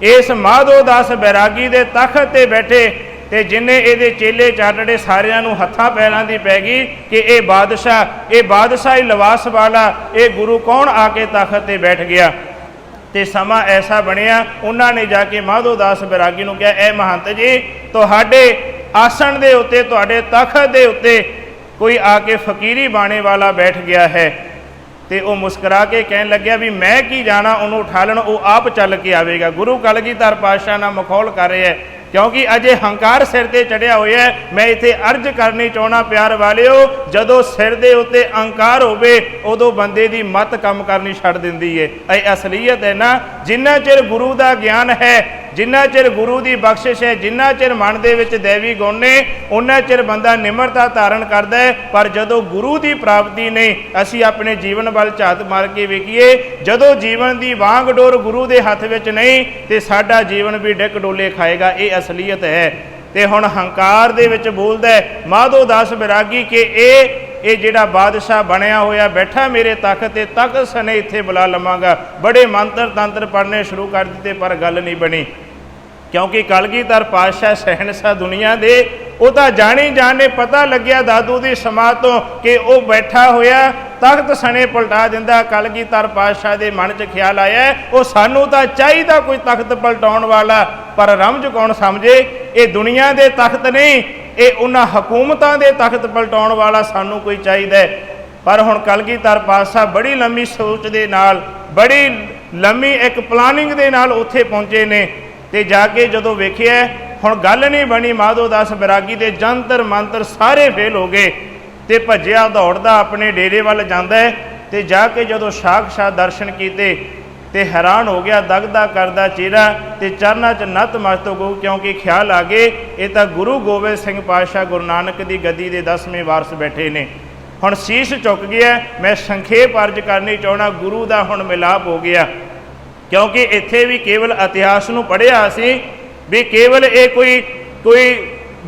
ਇਸ ਮਾਧੋ ਦਾਸ ਬੈਰਾਗੀ ਦੇ ਤਖਤ ਤੇ ਬੈਠੇ ਤੇ ਜਿੰਨੇ ਇਹਦੇ ਚੇਲੇ ਚਾਟੜੇ, ਸਾਰਿਆਂ ਨੂੰ ਹੱਥਾਂ ਪੈਰਾਂ ਦੀ ਪੈ ਗਈ ਕਿ ਇਹ ਬਾਦਸ਼ਾਹੀ ਲਿਬਾਸ ਵਾਲਾ ਇਹ ਗੁਰੂ ਕੌਣ ਆ ਕੇ ਤਖਤ ਤੇ ਬੈਠ ਗਿਆ। ਤੇ ਸਮਾਂ ਐਸਾ ਬਣਿਆ, ਉਹਨਾਂ ਨੇ ਜਾ ਕੇ ਮਾਧੋ ਦਾਸ ਬੈਰਾਗੀ ਨੂੰ ਕਿਹਾ, ਇਹ ਮਹੰਤ ਜੀ, ਤੁਹਾਡੇ ਆਸਣ ਦੇ ਉੱਤੇ, ਤੁਹਾਡੇ ਤਖਤ ਦੇ ਉੱਤੇ ਕੋਈ ਆ ਕੇ ਫਕੀਰੀ ਬਾਣੇ ਵਾਲਾ ਬੈਠ ਗਿਆ ਹੈ। ਤੇ ਉਹ ਮੁਸਕਰਾ ਕੇ ਕਹਿਣ ਲੱਗਿਆ ਵੀ ਮੈਂ ਕੀ ਜਾਣਾ ਉਹਨੂੰ ਉਠਾਲਣ, ਉਹ ਆਪ ਚੱਲ ਕੇ ਆਵੇਗਾ। ਗੁਰੂ ਕਲਗੀਧਰ ਪਾਤਸ਼ਾਹ ਨਾਲ ਮਖੌਲ ਕਰ ਰਿਹਾ, ਕਿਉਂਕਿ ਅਜੇ ਹੰਕਾਰ ਸਿਰ ਤੇ ਚੜਿਆ ਹੋਇਆ। ਮੈਂ ਇੱਥੇ ਅਰਜ਼ ਕਰਨੀ ਚਾਹੁੰਦਾ ਪਿਆਰ ਵਾਲਿਓ, ਜਦੋਂ ਸਿਰ ਦੇ ਉੱਤੇ ਅਹੰਕਾਰ ਹੋਵੇ ਉਦੋਂ ਬੰਦੇ ਦੀ ਮੱਤ ਕੰਮ ਕਰਨੀ ਛੱਡ ਦਿੰਦੀ ਹੈ। ਇਹ ਅਸਲੀਅਤ ਹੈ ਨਾ। ਜਿੰਨਾ ਚਿਰ ਗੁਰੂ ਦਾ ਗਿਆਨ ਹੈ, जिन्ना चिर गुरु की बख्शिश है, जिन्ना चिर मन दे विच दैवी गुण ने, उन्ना चिर बंदा निमरता धारण करता है। पर जदों गुरु की प्राप्ति नहीं, असी अपने जीवन वाल झात मार के वेखीए, जदों जीवन की वांग डोर गुरु के हथ विच नहीं तो साडा जीवन भी डिक डोले खाएगा। ये असलीयत है। तो हुण हंकार दे विच बोलदा है माधो दास बैरागी कि ये जिहड़ा बादशाह बनया होया बैठा मेरे तख्त ते, तख्त सने इत्थे बुला लवांगा। बड़े मंत्र तंत्र पढ़ने शुरू कर दिते पर गल नहीं बनी, क्योंकि कलगीधर पातशाह शहनशाह दुनिया दे वो तो जानी जाने पता लग्या दादू की समाज तो कि वह बैठा होया तख्त सने पलटा दिंदा। कलगीधर पातशाह के मन च ख्याल आया वो सानू तो चाहिए कोई तख्त पलटाउण वाला, पर रमज कौन समझे ये दुनिया के तख्त नहीं, ये उन्हां हकूमतां दे तख्त पलटाउण वाला सानू कोई चाहिए। पर हुण कलगीधर पातशाह बड़ी लंबी सोच दे नाल, बड़ी लंबी एक प्लानिंग दे नाल उत्थे पहुंचे ने। ते जाके जदों वेखिया हुण गल नहीं बनी, माधो दास बैरागी दे जंतर मंत्र सारे फेल हो गए। तो भज्जिया दौड़दा अपने डेरे वाल जांदा है। ते जाके जदों साक्षात दर्शन कीते ते हैरान हो गया, दगदा करदा चेहरा ते चरनां च नतमस्तक हो, क्योंकि ख्याल आ गए ये तो गुरु गोबिंद सिंह पातशाह गुरु नानक की गद्दी के 10वें वारस बैठे ने। हुण शीश चुक गया। मैं संखेप अर्ज करनी चाहना, गुरु का हुण मिलाप हो गया, क्योंकि इत्थे भी केवल इतिहास नूं पढ़िया सी भी केवल ये कोई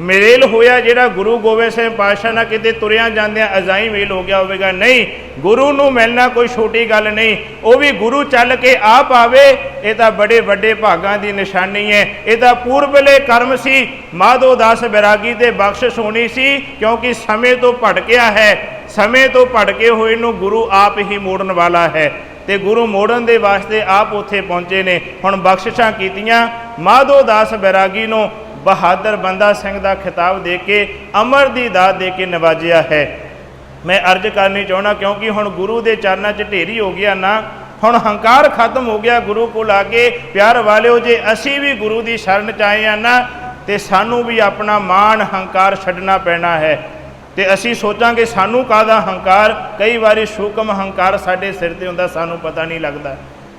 मेल होया जिहड़ा गुरु गोबिंद सिंह पातशाह नाल किते तुरिया जांदियां अजाई मेल हो गया होवेगा। नहीं, गुरु नूं मिलना कोई छोटी गल नहीं, वो भी गुरु चल के आप आवे, ये तो बड़े बड़े भागां की निशानी है। ये तो पूर्वले कर्म सी, माधो दास बैरागी ते बख्शिश होनी सी, क्योंकि समय तो भटकिया है, समय तो भटके हुए नूं गुरु आप ही मोड़न वाला है। ते गुरु मोड़न दे वास्ते आप उत्थे पहुँचे ने। हुण बख्शिशां कीतियां, माधो दास बैरागी नूं बहादुर बंदा सिंह का खिताब दे के अमर की दात दे के नवाजिया है। मैं अर्ज करनी चाहना, क्योंकि हुण गुरु के चरणों च ढेरी हो गया ना, हुण हंकार खत्म हो गया गुरु को आके। प्यार वालिओ, जे असी भी गुरु की शरण च आए हैं ना, तो सानू भी अपना मान हंकार छड्डना पैना है। तो असी सोचांगे सानू काहदा हंकार, कई बारी सूक्ष्म हंकार साडे सिर ते हुंदा, सानू पता नहीं लगता।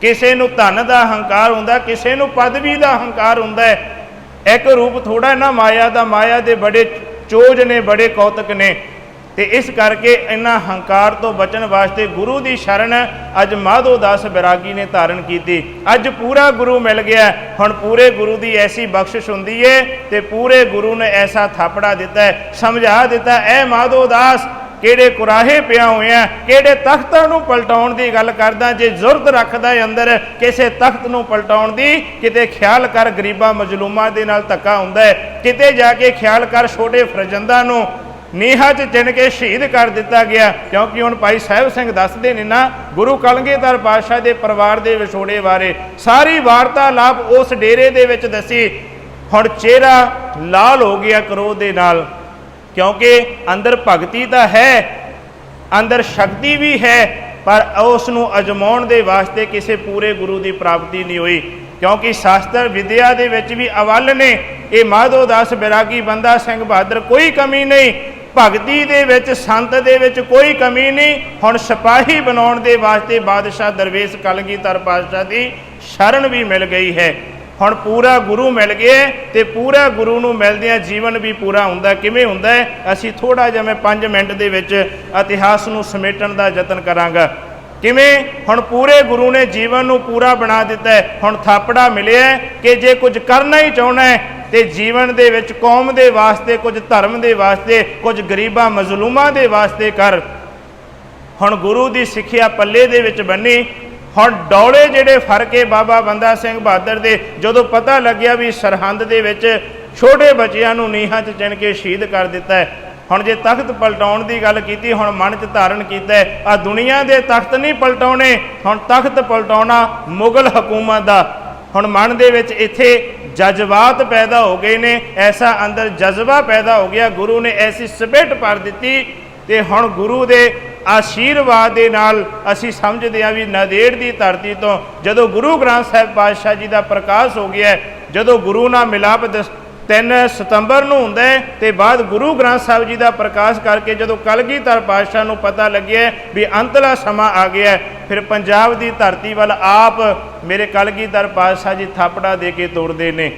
किसी नूं धन का हंकार हुंदा, किसी नूं पदवी का हंकार हुंदा है। एक रूप थोड़ा ना माया का, माया के बड़े चोज ने, बड़े कौतक ने। तो इस करके इन्हां हंकार तो बचन वास्ते गुरु की शरण अज माधो दास बैरागी ने धारण की। अज पूरा गुरु मिल गया। हुण पूरे गुरु की ऐसी बख्शिश हुंदी है, तो पूरे गुरु ने ऐसा थापड़ा दिता है, समझा दिता, ऐ माधो दास किहड़े कुराहे पिया हुए हैं, किहड़े तख्तां नूं पलटाउण दी गल करदा। जे जुरत रखदा है अंदर किसी तख्त नूं पलटाउण दी, किते ख्याल कर गरीबां मजलूमां दे नाल धक्का हुंदा है, किते जाके ख्याल कर छोटे फरजंदां नूं नीहा च चिन के शहीद कर दिता गया। क्योंकि हुण भाई साहिब सिंह दसदे ने ना, गुरु कलगीधर पातशाह के परिवार के विछोड़े बारे सारी वार्तालाप उस डेरे दे विच दसी। हुण चेहरा लाल हो गया क्रोध दे नाल, क्योंकि अंदर भगती तो है, अंदर शक्ति भी है, पर उसनूं अजमाउण दे वास्ते किसी पूरे गुरु की प्राप्ति नहीं हुई। क्योंकि शास्त्र विद्या दे विच भी अवल ने। ये माधो दास बैरागी बंदा सिंह बहादुर कोई कमी नहीं, भगती दे विच संत दे विच कोई कमी नहीं। हुण सिपाही बनाउण दे वास्ते बादशाह दरवेश कलगीधर पातशाह की शरण भी मिल गई है। हुण पूरा गुरु मिल गया, तो पूरा गुरु नूं मिलदिआं जीवन भी पूरा हुंदा। किवें हुंदा है, असीं थोड़ा जिहा मैं 5 मिनट दे विच इतिहास नूं समेटण दा यतन करांगा। किवें हुण पूरे गुरु ने जीवन नूं पूरा बना दिता है। हुण थापड़ा मिलिਆ कि जे कुछ करना ही चाहना है तो जीवन दे विच कौम दे वास्ते, कुछ धर्म दे वास्ते, कुछ गरीबां मजलूमां दे वास्ते कर। हुण गुरु की सिੱਖਿਆ पल्ले दे विच बन्नी। हुण डौले जिहड़े फड़ के बाबा बंदा सिंह बहादुर दे जदों पता लग्या भी सरहंद दे विच छोटे बच्चिआं नूं नीहां च चिण के शहीद कर दिता है। हुण जे तख्त पलटाउण की गल कीती, हुण मन च धारण कीता है आ दुनिया दे तख्त नहीं पलटाउणे, हुण तख्त पलटाउणा मुगल हुकूमत दा। हुण मन दे विच इत्थे जज्बात पैदा हो गए ने, ऐसा अंदर जज्बा पैदा हो गया, गुरु ने ऐसी सपेट भर दी। तो हुण गुरु दे आशीर्वाद दे नाल असीं समझदे हां भी नादेड़ दी धरती तो जदों गुरु ग्रंथ साहिब पातशाह जी का प्रकाश हो गया, जदों गुरु नाल मिलाप 3 ਸਤੰਬਰ ਨੂੰ ਹੁੰਦਾ ਹੈ ਤੇ ਬਾਅਦ ਗੁਰੂ ਗ੍ਰੰਥ ਸਾਹਿਬ ਜੀ ਦਾ ਪ੍ਰਕਾਸ਼ ਕਰਕੇ ਜਦੋਂ ਕਲਗੀਧਰ ਪਾਤਸ਼ਾਹ ਨੂੰ ਪਤਾ ਲੱਗਿਆ ਵੀ ਅੰਤਲਾ ਸਮਾਂ ਆ ਗਿਆ, ਫਿਰ ਪੰਜਾਬ ਦੀ ਧਰਤੀ ਵੱਲ ਆਪ ਮੇਰੇ ਕਲਗੀਧਰ ਪਾਤਸ਼ਾਹ ਜੀ ਥਾਪੜਾ ਦੇ ਕੇ ਤੋੜਦੇ ਨੇ।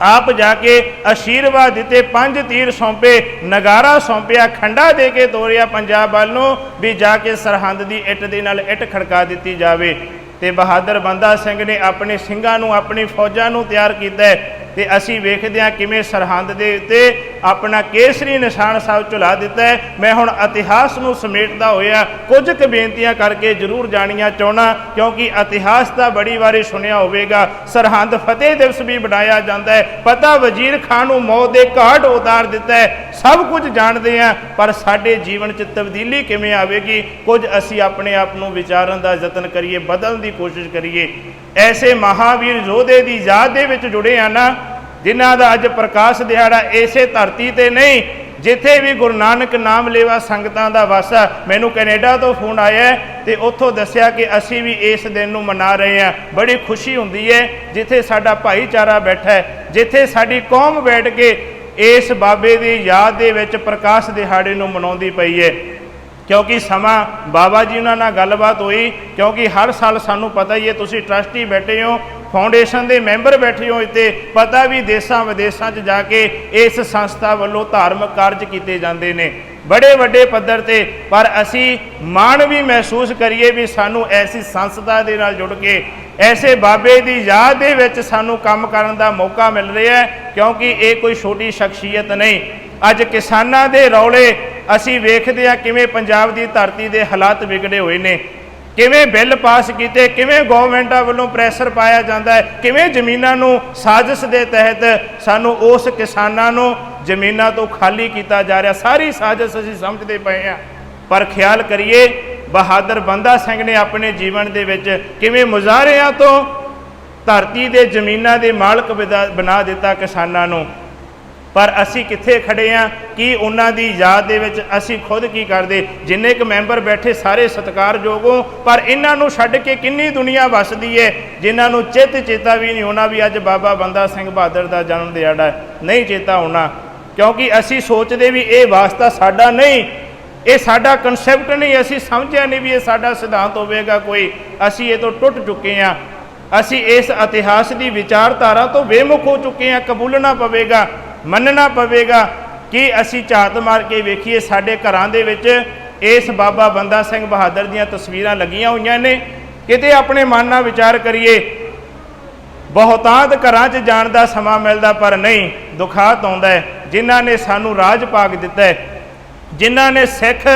ਆਪ ਜਾ ਕੇ ਆਸ਼ੀਰਵਾਦ ਦਿੱਤੇ, 5 ਤੀਰ ਸੌਂਪੇ, ਨਗਾਰਾ ਸੌਂਪਿਆ, ਖੰਡਾ ਦੇ ਕੇ ਤੋਰਿਆ ਪੰਜਾਬ ਵੱਲ ਨੂੰ ਵੀ ਜਾ ਕੇ ਸਰਹੰਦ ਦੀ ਇੱਟ ਦੇ ਨਾਲ ਇੱਟ ਖੜਕਾ ਦਿੱਤੀ ਜਾਵੇ। ਤੇ ਬਹਾਦਰ ਬੰਦਾ ਸਿੰਘ ਨੇ ਆਪਣੇ ਸਿੰਘਾਂ ਨੂੰ, ਆਪਣੀ ਫੌਜਾਂ ਨੂੰ ਤਿਆਰ ਕੀਤਾ ਤੇ ਅਸੀਂ ਵੇਖਦੇ ਹਾਂ ਕਿਵੇਂ ਸਰਹੰਦ ਦੇ ਉੱਤੇ ਆਪਣਾ ਕੇਸਰੀ ਨਿਸ਼ਾਨ ਸਾਹਿਬ ਝੁਲਾ ਦਿੱਤਾ ਹੈ। ਮੈਂ ਹੁਣ ਇਤਿਹਾਸ ਨੂੰ ਸਮੇਟਦਾ ਹੋਇਆ ਕੁਝ ਕੁ ਬੇਨਤੀਆਂ ਕਰਕੇ ਜ਼ਰੂਰ ਜਾਣੀਆਂ ਚਾਹੁੰਦਾ, ਕਿਉਂਕਿ ਇਤਿਹਾਸ ਤਾਂ ਬੜੀ ਵਾਰੀ ਸੁਣਿਆ ਹੋਵੇਗਾ। ਸਰਹੰਦ ਫਤਿਹ ਦਿਵਸ ਵੀ ਬਣਾਇਆ ਜਾਂਦਾ ਹੈ, ਪਤਾ ਵਜ਼ੀਰ ਖਾਨ ਨੂੰ ਮੌਤ ਦੇ ਘਾਟ ਉਤਾਰ ਦਿੱਤਾ ਹੈ, ਸਭ ਕੁਝ ਜਾਣਦੇ ਹਾਂ, ਪਰ ਸਾਡੇ ਜੀਵਨ 'ਚ ਤਬਦੀਲੀ ਕਿਵੇਂ ਆਵੇਗੀ, ਕੁਝ ਅਸੀਂ ਆਪਣੇ ਆਪ ਨੂੰ ਵਿਚਾਰਨ ਦਾ ਯਤਨ ਕਰੀਏ, ਬਦਲਣ ਦੀ ਕੋਸ਼ਿਸ਼ ਕਰੀਏ। ਐਸੇ ਮਹਾਵੀਰ ਯੋਧੇ ਦੀ ਯਾਦ ਦੇ ਵਿੱਚ ਜੁੜੇ ਆ ਨਾ, ਜਿਨ੍ਹਾਂ ਦਾ ਅੱਜ ਪ੍ਰਕਾਸ਼ ਦਿਹਾੜਾ ਇਸੇ ਧਰਤੀ ਤੇ ਨਹੀਂ, ਜਿੱਥੇ ਵੀ ਗੁਰੂ ਨਾਨਕ ਨਾਮ ਲੇਵਾ ਸੰਗਤਾਂ ਦਾ ਵਾਸਾ। ਮੈਨੂੰ ਕੈਨੇਡਾ ਤੋਂ ਫੋਨ ਆਇਆ ਤੇ ਉੱਥੋਂ ਦੱਸਿਆ ਕਿ ਅਸੀਂ ਵੀ ਇਸ ਦਿਨ ਨੂੰ ਮਨਾ ਰਹੇ ਹਾਂ। ਬੜੀ ਖੁਸ਼ੀ ਹੁੰਦੀ ਹੈ ਜਿੱਥੇ ਸਾਡਾ ਭਾਈਚਾਰਾ ਬੈਠਾ ਹੈ, ਜਿੱਥੇ ਸਾਡੀ ਕੌਮ ਬੈਠ ਕੇ ਇਸ ਬਾਬੇ ਦੀ ਯਾਦ ਦੇ ਵਿੱਚ ਪ੍ਰਕਾਸ਼ ਦਿਹਾੜੇ ਨੂੰ ਮਨਾਉਂਦੀ ਪਈ ਹੈ। ਕਿਉਂਕਿ ਸਮਾਂ ਬਾਬਾ ਜੀ ਉਹਨਾਂ ਨਾਲ ਗੱਲਬਾਤ ਹੋਈ, ਕਿਉਂਕਿ ਹਰ ਸਾਲ ਸਾਨੂੰ ਪਤਾ ਹੀ ਹੈ, ਤੁਸੀਂ ਟਰਸਟੀ ਬੈਠੇ ਹੋ, ਫਾਊਂਡੇਸ਼ਨ ਦੇ ਮੈਂਬਰ ਬੈਠੇ ਹੋ, ਇੱਥੇ ਪਤਾ ਵੀ ਦੇਸ਼ਾਂ ਵਿਦੇਸ਼ਾਂ 'ਚ ਜਾ ਕੇ ਇਸ ਸੰਸਥਾ ਵੱਲੋਂ ਧਾਰਮਿਕ ਕਾਰਜ ਕੀਤੇ ਜਾਂਦੇ ਨੇ ਬੜੇ ਵੱਡੇ ਪੱਧਰ ਤੇ। ਪਰ ਅਸੀਂ ਮਾਣ ਵੀ ਮਹਿਸੂਸ ਕਰੀਏ ਵੀ ਸਾਨੂੰ ਐਸੀ ਸੰਸਥਾ ਦੇ ਨਾਲ ਜੁੜ ਕੇ ਐਸੇ ਬਾਬੇ ਦੀ ਯਾਦ ਦੇ ਵਿੱਚ ਸਾਨੂੰ ਕੰਮ ਕਰਨ ਦਾ ਮੌਕਾ ਮਿਲ ਰਿਹਾ ਹੈ, ਕਿਉਂਕਿ ਇਹ ਕੋਈ ਛੋਟੀ ਸ਼ਖਸੀਅਤ ਨਹੀਂ। ਅੱਜ ਕਿਸਾਨਾਂ ਦੇ ਰੌਲੇ ਅਸੀਂ ਵੇਖਦੇ ਹਾਂ ਕਿਵੇਂ ਪੰਜਾਬ ਦੀ ਧਰਤੀ ਦੇ ਹਾਲਾਤ ਵਿਗੜੇ ਹੋਏ ਨੇ, ਕਿਵੇਂ ਬਿੱਲ ਪਾਸ ਕੀਤੇ, ਕਿਵੇਂ ਗੌਰਮੈਂਟਾਂ ਵੱਲੋਂ ਪ੍ਰੈਸ਼ਰ ਪਾਇਆ ਜਾਂਦਾ ਹੈ, ਕਿਵੇਂ ਜ਼ਮੀਨਾਂ ਨੂੰ ਸਾਜ਼ਿਸ਼ ਦੇ ਤਹਿਤ ਸਾਨੂੰ ਉਸ ਕਿਸਾਨਾਂ ਨੂੰ ਜ਼ਮੀਨਾਂ ਤੋਂ ਖਾਲੀ ਕੀਤਾ ਜਾ ਰਿਹਾ। ਸਾਰੀ ਸਾਜ਼ਿਸ਼ ਅਸੀਂ ਸਮਝਦੇ ਪਏ ਹਾਂ, ਪਰ ਖਿਆਲ ਕਰੀਏ ਬਹਾਦਰ ਬੰਦਾ ਸਿੰਘ ਨੇ ਆਪਣੇ ਜੀਵਨ ਦੇ ਵਿੱਚ ਕਿਵੇਂ ਮੁਜ਼ਾਹਰਿਆਂ ਤੋਂ ਧਰਤੀ ਦੇ ਜ਼ਮੀਨਾਂ ਦੇ ਮਾਲਕ ਬਣਾ ਦਿੱਤਾ ਕਿਸਾਨਾਂ ਨੂੰ। ਪਰ ਅਸੀਂ ਕਿੱਥੇ ਖੜੇ ਹਾਂ? ਕੀ ਉਹਨਾਂ ਦੀ ਯਾਦ ਦੇ ਵਿੱਚ ਅਸੀਂ ਖੁਦ ਕੀ ਕਰਦੇ? ਜਿੰਨੇ ਕੁ ਮੈਂਬਰ ਬੈਠੇ ਸਾਰੇ ਸਤਿਕਾਰਯੋਗ ਹੋ, ਪਰ ਇਹਨਾਂ ਨੂੰ ਛੱਡ ਕੇ ਕਿੰਨੀ ਦੁਨੀਆ ਵੱਸਦੀ ਹੈ ਜਿਨ੍ਹਾਂ ਨੂੰ ਚੇਤਾ ਵੀ ਨਹੀਂ ਹੋਣਾ ਵੀ ਅੱਜ ਬਾਬਾ ਬੰਦਾ ਸਿੰਘ ਬਹਾਦਰ ਦਾ ਜਨਮ ਦਿਹਾੜਾ ਹੈ। ਨਹੀਂ ਚੇਤਾ ਹੋਣਾ, ਕਿਉਂਕਿ ਅਸੀਂ ਸੋਚਦੇ ਵੀ ਇਹ ਵਾਸਤਾ ਸਾਡਾ ਨਹੀਂ, ਇਹ ਸਾਡਾ ਕਨਸੈਪਟ ਨਹੀਂ, ਅਸੀਂ ਸਮਝਿਆ ਨਹੀਂ ਵੀ ਇਹ ਸਾਡਾ ਸਿਧਾਂਤ ਹੋਵੇਗਾ ਕੋਈ। ਅਸੀਂ ਇਹ ਤੋਂ ਟੁੱਟ ਚੁੱਕੇ ਹਾਂ, ਅਸੀਂ ਇਸ ਇਤਿਹਾਸ ਦੀ ਵਿਚਾਰਧਾਰਾ ਤੋਂ ਬੇਮੁਖ ਹੋ ਚੁੱਕੇ ਹਾਂ। ਕਬੂਲਣਾ ਪਵੇਗਾ, ਮੰਨਣਾ ਪਵੇਗਾ ਕਿ ਅਸੀਂ ਝਾਤ ਮਾਰ ਕੇ ਵੇਖੀਏ ਸਾਡੇ ਘਰਾਂ ਦੇ ਵਿੱਚ ਇਸ ਬਾਬਾ ਬੰਦਾ ਸਿੰਘ ਬਹਾਦਰ ਦੀਆਂ ਤਸਵੀਰਾਂ ਲੱਗੀਆਂ ਹੋਈਆਂ ਨੇ। ਕਿਤੇ ਆਪਣੇ ਮਨ ਨਾਲ ਵਿਚਾਰ ਕਰੀਏ, ਬਹੁਤਾਤ ਘਰਾਂ 'ਚ ਜਾਣ ਦਾ ਸਮਾਂ ਮਿਲਦਾ, ਪਰ ਨਹੀਂ, ਦੁਖਾਤ ਆਉਂਦਾ ਹੈ ਜਿਨ੍ਹਾਂ ਨੇ ਸਾਨੂੰ ਰਾਜ ਭਾਗ ਦਿੱਤਾ ਹੈ, ਜਿਨ੍ਹਾਂ ਨੇ ਸਿੱਖ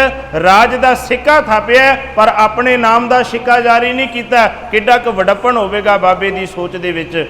ਰਾਜ ਦਾ ਸਿੱਕਾ ਥਾਪਿਆ ਪਰ ਆਪਣੇ ਨਾਮ ਦਾ ਸਿੱਕਾ ਜਾਰੀ ਨਹੀਂ ਕੀਤਾ। ਕਿੱਡਾ ਕੁ ਵਡੱਪਣ ਹੋਵੇਗਾ ਬਾਬੇ ਦੀ ਸੋਚ ਦੇ ਵਿੱਚ।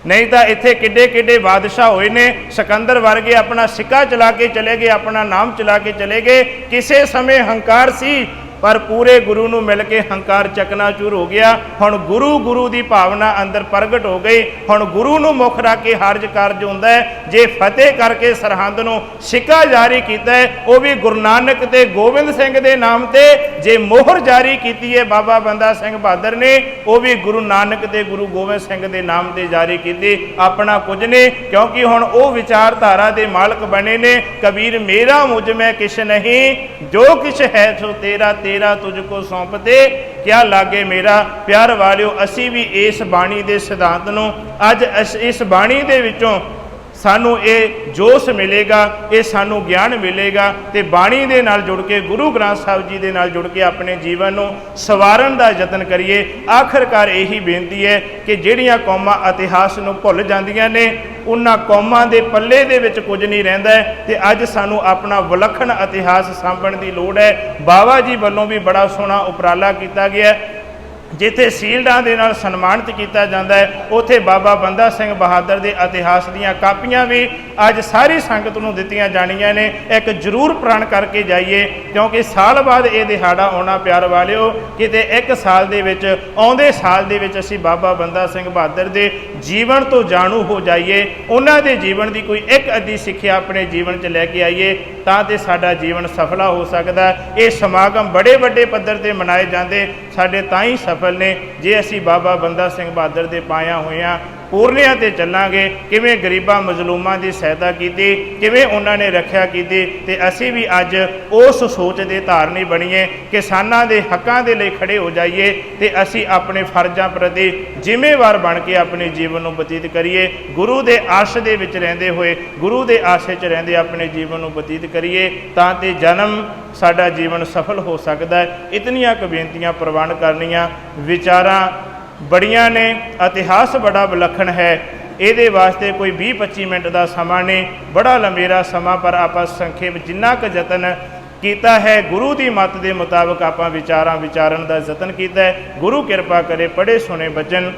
ਨਹੀਂ ਤਾਂ ਇੱਥੇ ਕਿੱਡੇ ਕਿੱਡੇ ਬਾਦਸ਼ਾਹ ਹੋਏ ਨੇ, ਸਿਕੰਦਰ ਵਰਗੇ ਆਪਣਾ ਸਿੱਕਾ ਚਲਾ ਕੇ ਚਲੇ ਗਏ, ਆਪਣਾ ਨਾਮ ਚਲਾ ਕੇ ਚਲੇ ਗਏ। ਕਿਸੇ ਸਮੇਂ ਹੰਕਾਰ ਸੀ, ਪਰ ਪੂਰੇ ਗੁਰੂ ਨੂੰ ਮਿਲ ਕੇ ਹੰਕਾਰ ਚਕਨਾਚੂਰ ਹੋ ਗਿਆ। ਹੁਣ ਗੁਰੂ ਦੀ ਭਾਵਨਾ ਅੰਦਰ ਪ੍ਰਗਟ ਹੋ ਗਈ। ਹੁਣ ਗੁਰੂ ਨੂੰ ਮੁੱਖ ਰੱਖ ਕੇ ਹਰਜ ਕਾਰਜ ਹੁੰਦਾ ਹੈ। ਜੇ ਫਤਿਹ ਕਰਕੇ ਸਰਹੰਦ ਨੂੰ ਸਿੱਕਾ ਜਾਰੀ ਕੀਤਾ ਹੈ, ਉਹ ਵੀ ਗੁਰੂ ਨਾਨਕ ਤੇ ਗੋਬਿੰਦ ਸਿੰਘ ਦੇ ਨਾਮ ਤੇ। ਜੇ ਮੋਹਰ ਜਾਰੀ ਕੀਤੀ ਹੈ ਬਾਬਾ ਬੰਦਾ ਸਿੰਘ ਬਹਾਦਰ ਨੇ, ਉਹ ਵੀ ਗੁਰੂ ਨਾਨਕ ਤੇ ਗੁਰੂ ਗੋਬਿੰਦ ਸਿੰਘ ਦੇ ਨਾਮ ਤੇ ਜਾਰੀ ਕੀਤੀ। ਆਪਣਾ ਕੁਝ ਨੇ, ਕਿਉਂਕਿ ਹੁਣ ਉਹ ਵਿਚਾਰਧਾਰਾ ਦੇ ਮਾਲਕ ਬਣੇ ਨੇ। ਕਬੀਰ ਮੇਰਾ ਮੁਝ ਮੈਂ ਕਿਛ ਨਹੀਂ, ਜੋ ਕਿਛ ਹੈ ਸੋ ਤੇਰਾ ਤੇਰਾ ਤੁਝ ਕੋ ਸੌਂਪਤੇ, ਕਿਆ ਲਾਗੇ ਮੇਰਾ। ਪਿਆਰ ਵਾਲਿਓ, ਅਸੀਂ ਵੀ ਇਸ ਬਾਣੀ ਦੇ ਸਿਧਾਂਤ ਨੂੰ ਅੱਜ ਇਸ ਬਾਣੀ ਦੇ ਵਿੱਚੋਂ ਸਾਨੂੰ ਇਹ ਜੋਸ਼ ਮਿਲੇਗਾ, ਇਹ ਸਾਨੂੰ ਗਿਆਨ ਮਿਲੇਗਾ ਤੇ ਬਾਣੀ ਦੇ ਨਾਲ ਜੁੜ ਕੇ, ਗੁਰੂ ਗ੍ਰੰਥ ਸਾਹਿਬ ਜੀ ਦੇ ਨਾਲ ਜੁੜ ਕੇ ਆਪਣੇ ਜੀਵਨ ਨੂੰ ਸਵਾਰਨ ਦਾ ਯਤਨ ਕਰੀਏ। ਆਖਰਕਾਰ ਇਹੀ ਬੇਨਤੀ ਹੈ ਕਿ ਜਿਹੜੀਆਂ ਕੌਮਾਂ ਇਤਿਹਾਸ ਨੂੰ ਭੁੱਲ ਜਾਂਦੀਆਂ ਨੇ, ਉਹਨਾਂ ਕੌਮਾਂ ਦੇ ਪੱਲੇ ਦੇ ਵਿੱਚ ਕੁਝ ਨਹੀਂ ਰਹਿੰਦਾ ਤੇ ਅੱਜ ਸਾਨੂੰ ਆਪਣਾ ਵਿਲੱਖਣ ਇਤਿਹਾਸ ਸਾਂਭਣ ਦੀ ਲੋੜ ਹੈ। ਬਾਬਾ ਜੀ ਵੱਲੋਂ ਵੀ ਬੜਾ ਸੋਹਣਾ ਉਪਰਾਲਾ ਕੀਤਾ ਗਿਆ। ਜਿੱਥੇ ਸ਼ੀਲਡਾਂ ਦੇ ਨਾਲ ਸਨਮਾਨਿਤ ਕੀਤਾ ਜਾਂਦਾ ਹੈ, ਉੱਥੇ ਬਾਬਾ ਬੰਦਾ ਸਿੰਘ ਬਹਾਦਰ ਦੇ ਇਤਿਹਾਸ ਦੀਆਂ ਕਾਪੀਆਂ ਵੀ ਅੱਜ ਸਾਰੀ ਸੰਗਤ ਨੂੰ ਦਿੱਤੀਆਂ ਜਾਣੀਆਂ ਨੇ। ਇੱਕ ਜ਼ਰੂਰ ਪ੍ਰਣ ਕਰਕੇ ਜਾਈਏ, ਕਿਉਂਕਿ ਸਾਲ ਬਾਅਦ ਇਹ ਦਿਹਾੜਾ ਆਉਣਾ। ਪਿਆਰ ਵਾਲਿਓ, ਕਿਤੇ ਇੱਕ ਸਾਲ ਦੇ ਵਿੱਚ, ਆਉਂਦੇ ਸਾਲ ਦੇ ਵਿੱਚ ਅਸੀਂ ਬਾਬਾ ਬੰਦਾ ਸਿੰਘ ਬਹਾਦਰ ਦੇ ਜੀਵਨ ਤੋਂ ਜਾਣੂ ਹੋ ਜਾਈਏ, ਉਹਨਾਂ ਦੇ ਜੀਵਨ ਦੀ ਕੋਈ ਇੱਕ ਅੱਧੀ ਸਿੱਖਿਆ ਆਪਣੇ ਜੀਵਨ 'ਚ ਲੈ ਕੇ ਆਈਏ, ਤਾਂ ਤੇ ਸਾਡਾ ਜੀਵਨ ਸਫਲਾ ਹੋ ਸਕਦਾ। ਇਹ ਸਮਾਗਮ ਬੜੇ ਵੱਡੇ ਪੱਧਰ ਤੇ ਮਨਾਏ ਜਾਂਦੇ ਸਾਡੇ ਤਾਂ ਹੀ ਸਫਲ ਨੇ, ਜੇ ਅਸੀਂ ਬਾਬਾ ਬੰਦਾ ਸਿੰਘ ਬਹਾਦਰ ਦੇ ਪਾਇਆ ਹੋਇਆਂ ਪੂਰਨਿਆਂ ਤੇ ਚੱਲਾਂਗੇ, ਕਿਵੇਂ ਗਰੀਬਾਂ ਮਜ਼ਲੂਮਾਂ ਦੀ ਸਹਾਇਤਾ ਕੀਤੀ, ਕਿਵੇਂ ਉਹਨਾਂ ਨੇ ਰੱਖਿਆ ਕੀਤੀ। ਤੇ ਅਸੀਂ ਵੀ ਅੱਜ ਉਸ ਸੋਚ ਦੇ ਧਾਰਨੀ ਬਣੀਏ, ਕਿਸਾਨਾਂ ਦੇ ਹੱਕਾਂ ਦੇ ਲਈ ਖੜੇ ਹੋ ਜਾਈਏ ਤੇ ਅਸੀਂ ਆਪਣੇ ਫਰਜ਼ਾਂ ਪ੍ਰਤੀ ਜ਼ਿੰਮੇਵਾਰ ਬਣ ਕੇ ਆਪਣੇ ਜੀਵਨ ਨੂੰ ਬਤੀਤ ਕਰੀਏ। ਗੁਰੂ ਦੇ ਆਸ਼ ਦੇ ਵਿੱਚ ਰਹਿੰਦੇ ਹੋਏ, ਗੁਰੂ ਦੇ ਆਸੇ 'ਚ ਰਹਿੰਦੇ ਆਪਣੇ ਜੀਵਨ ਨੂੰ ਬਤੀਤ ਕਰੀਏ, ਤਾਂ ਤੇ ਜਨਮ ਸਾਡਾ ਜੀਵਨ ਸਫਲ ਹੋ ਸਕਦਾ ਹੈ। ਇਤਨੀਆਂ ਕੁ ਬੇਨਤੀਆਂ ਪ੍ਰਵਾਨ ਕਰਨੀਆਂ। ਵਿਚਾਰਾਂ ਬੜੀਆਂ ਨੇ, ਇਤਿਹਾਸ ਬੜਾ ਵਿਲੱਖਣ ਹੈ। ਇਹਦੇ ਵਾਸਤੇ ਕੋਈ 20-25 ਮਿੰਟ ਦਾ ਸਮਾਂ ਨਹੀਂ, ਬੜਾ ਲੰਮੇਰਾ ਸਮਾਂ, ਪਰ ਆਪਾਂ ਸੰਖੇਪ ਜਿੰਨਾ ਕੁ ਯਤਨ ਕੀਤਾ ਹੈ ਗੁਰੂ ਦੀ ਮੱਤ ਦੇ ਮੁਤਾਬਕ ਆਪਾਂ ਵਿਚਾਰਨ ਦਾ ਯਤਨ ਕੀਤਾ ਹੈ। ਗੁਰੂ ਕਿਰਪਾ ਕਰੇ ਪੜ੍ਹੇ ਸੁਣੇ ਬਚਨ,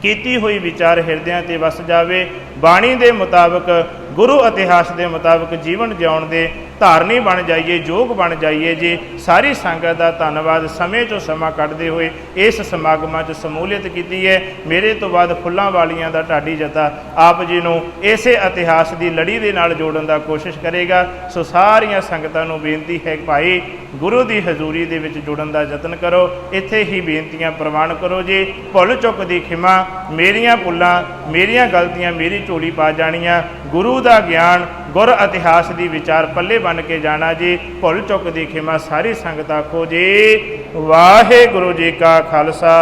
ਕੀਤੀ ਹੋਈ ਵਿਚਾਰ ਹਿਰਦਿਆਂ ਤੇ ਵਸ ਜਾਵੇ। ਬਾਣੀ ਦੇ ਮੁਤਾਬਕ, ਗੁਰੂ ਇਤਿਹਾਸ ਦੇ ਮੁਤਾਬਕ ਜੀਵਨ ਜਿਉਣ ਦੇ ਧਾਰਨੀ ਬਣ ਜਾਈਏ, ਯੋਗ ਬਣ ਜਾਈਏ ਜੀ। ਸਾਰੀ ਸੰਗਤ ਦਾ ਧੰਨਵਾਦ, ਸਮੇਂ 'ਚੋਂ ਸਮਾਂ ਕੱਢਦੇ ਹੋਏ ਇਸ ਸਮਾਗਮਾਂ 'ਚ ਸਮੂਲੀਅਤ ਕੀਤੀ ਹੈ। ਮੇਰੇ ਤੋਂ ਬਾਅਦ ਫੁੱਲਾਂ ਵਾਲੀਆਂ ਦਾ ਢਾਡੀ ਜਥਾ ਆਪ ਜੀ ਨੂੰ ਇਸੇ ਇਤਿਹਾਸ ਦੀ ਲੜੀ ਦੇ ਨਾਲ ਜੋੜਨ ਦਾ ਕੋਸ਼ਿਸ਼ ਕਰੇਗਾ। ਸੋ ਸਾਰੀਆਂ ਸੰਗਤਾਂ ਨੂੰ ਬੇਨਤੀ ਹੈ, ਭਾਈ ਗੁਰੂ ਦੀ ਹਜ਼ੂਰੀ ਦੇ ਵਿੱਚ ਜੁੜਨ ਦਾ ਯਤਨ ਕਰੋ। ਇੱਥੇ ਹੀ ਬੇਨਤੀਆਂ ਪ੍ਰਵਾਨ ਕਰੋ ਜੀ। ਭੁੱਲ ਚੁੱਕ ਦੀ ਖਿਮਾ, ਮੇਰੀਆਂ ਭੁੱਲਾਂ, ਮੇਰੀਆਂ ਗਲਤੀਆਂ ਮੇਰੀ ਝੋਲੀ ਪਾ ਜਾਣੀਆਂ। ਗੁਰੂ ਦਾ ਗਿਆਨ, ਗੁਰ ਇਤਿਹਾਸ ਦੀ ਵਿਚਾਰ ਪੱਲੇ ਬਣ ਕੇ ਜਾਣਾ ਜੀ। ਭੁੱਲ ਚੁੱਕ ਦੀ ਖਿਮਾ। ਸਾਰੀ ਸੰਗਤ ਆਖੋ ਜੀ ਵਾਹਿਗੁਰੂ ਜੀ ਕਾ ਖਾਲਸਾ,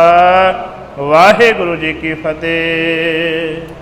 ਵਾਹਿਗੁਰੂ ਜੀ ਕੀ ਫਤਿਹ।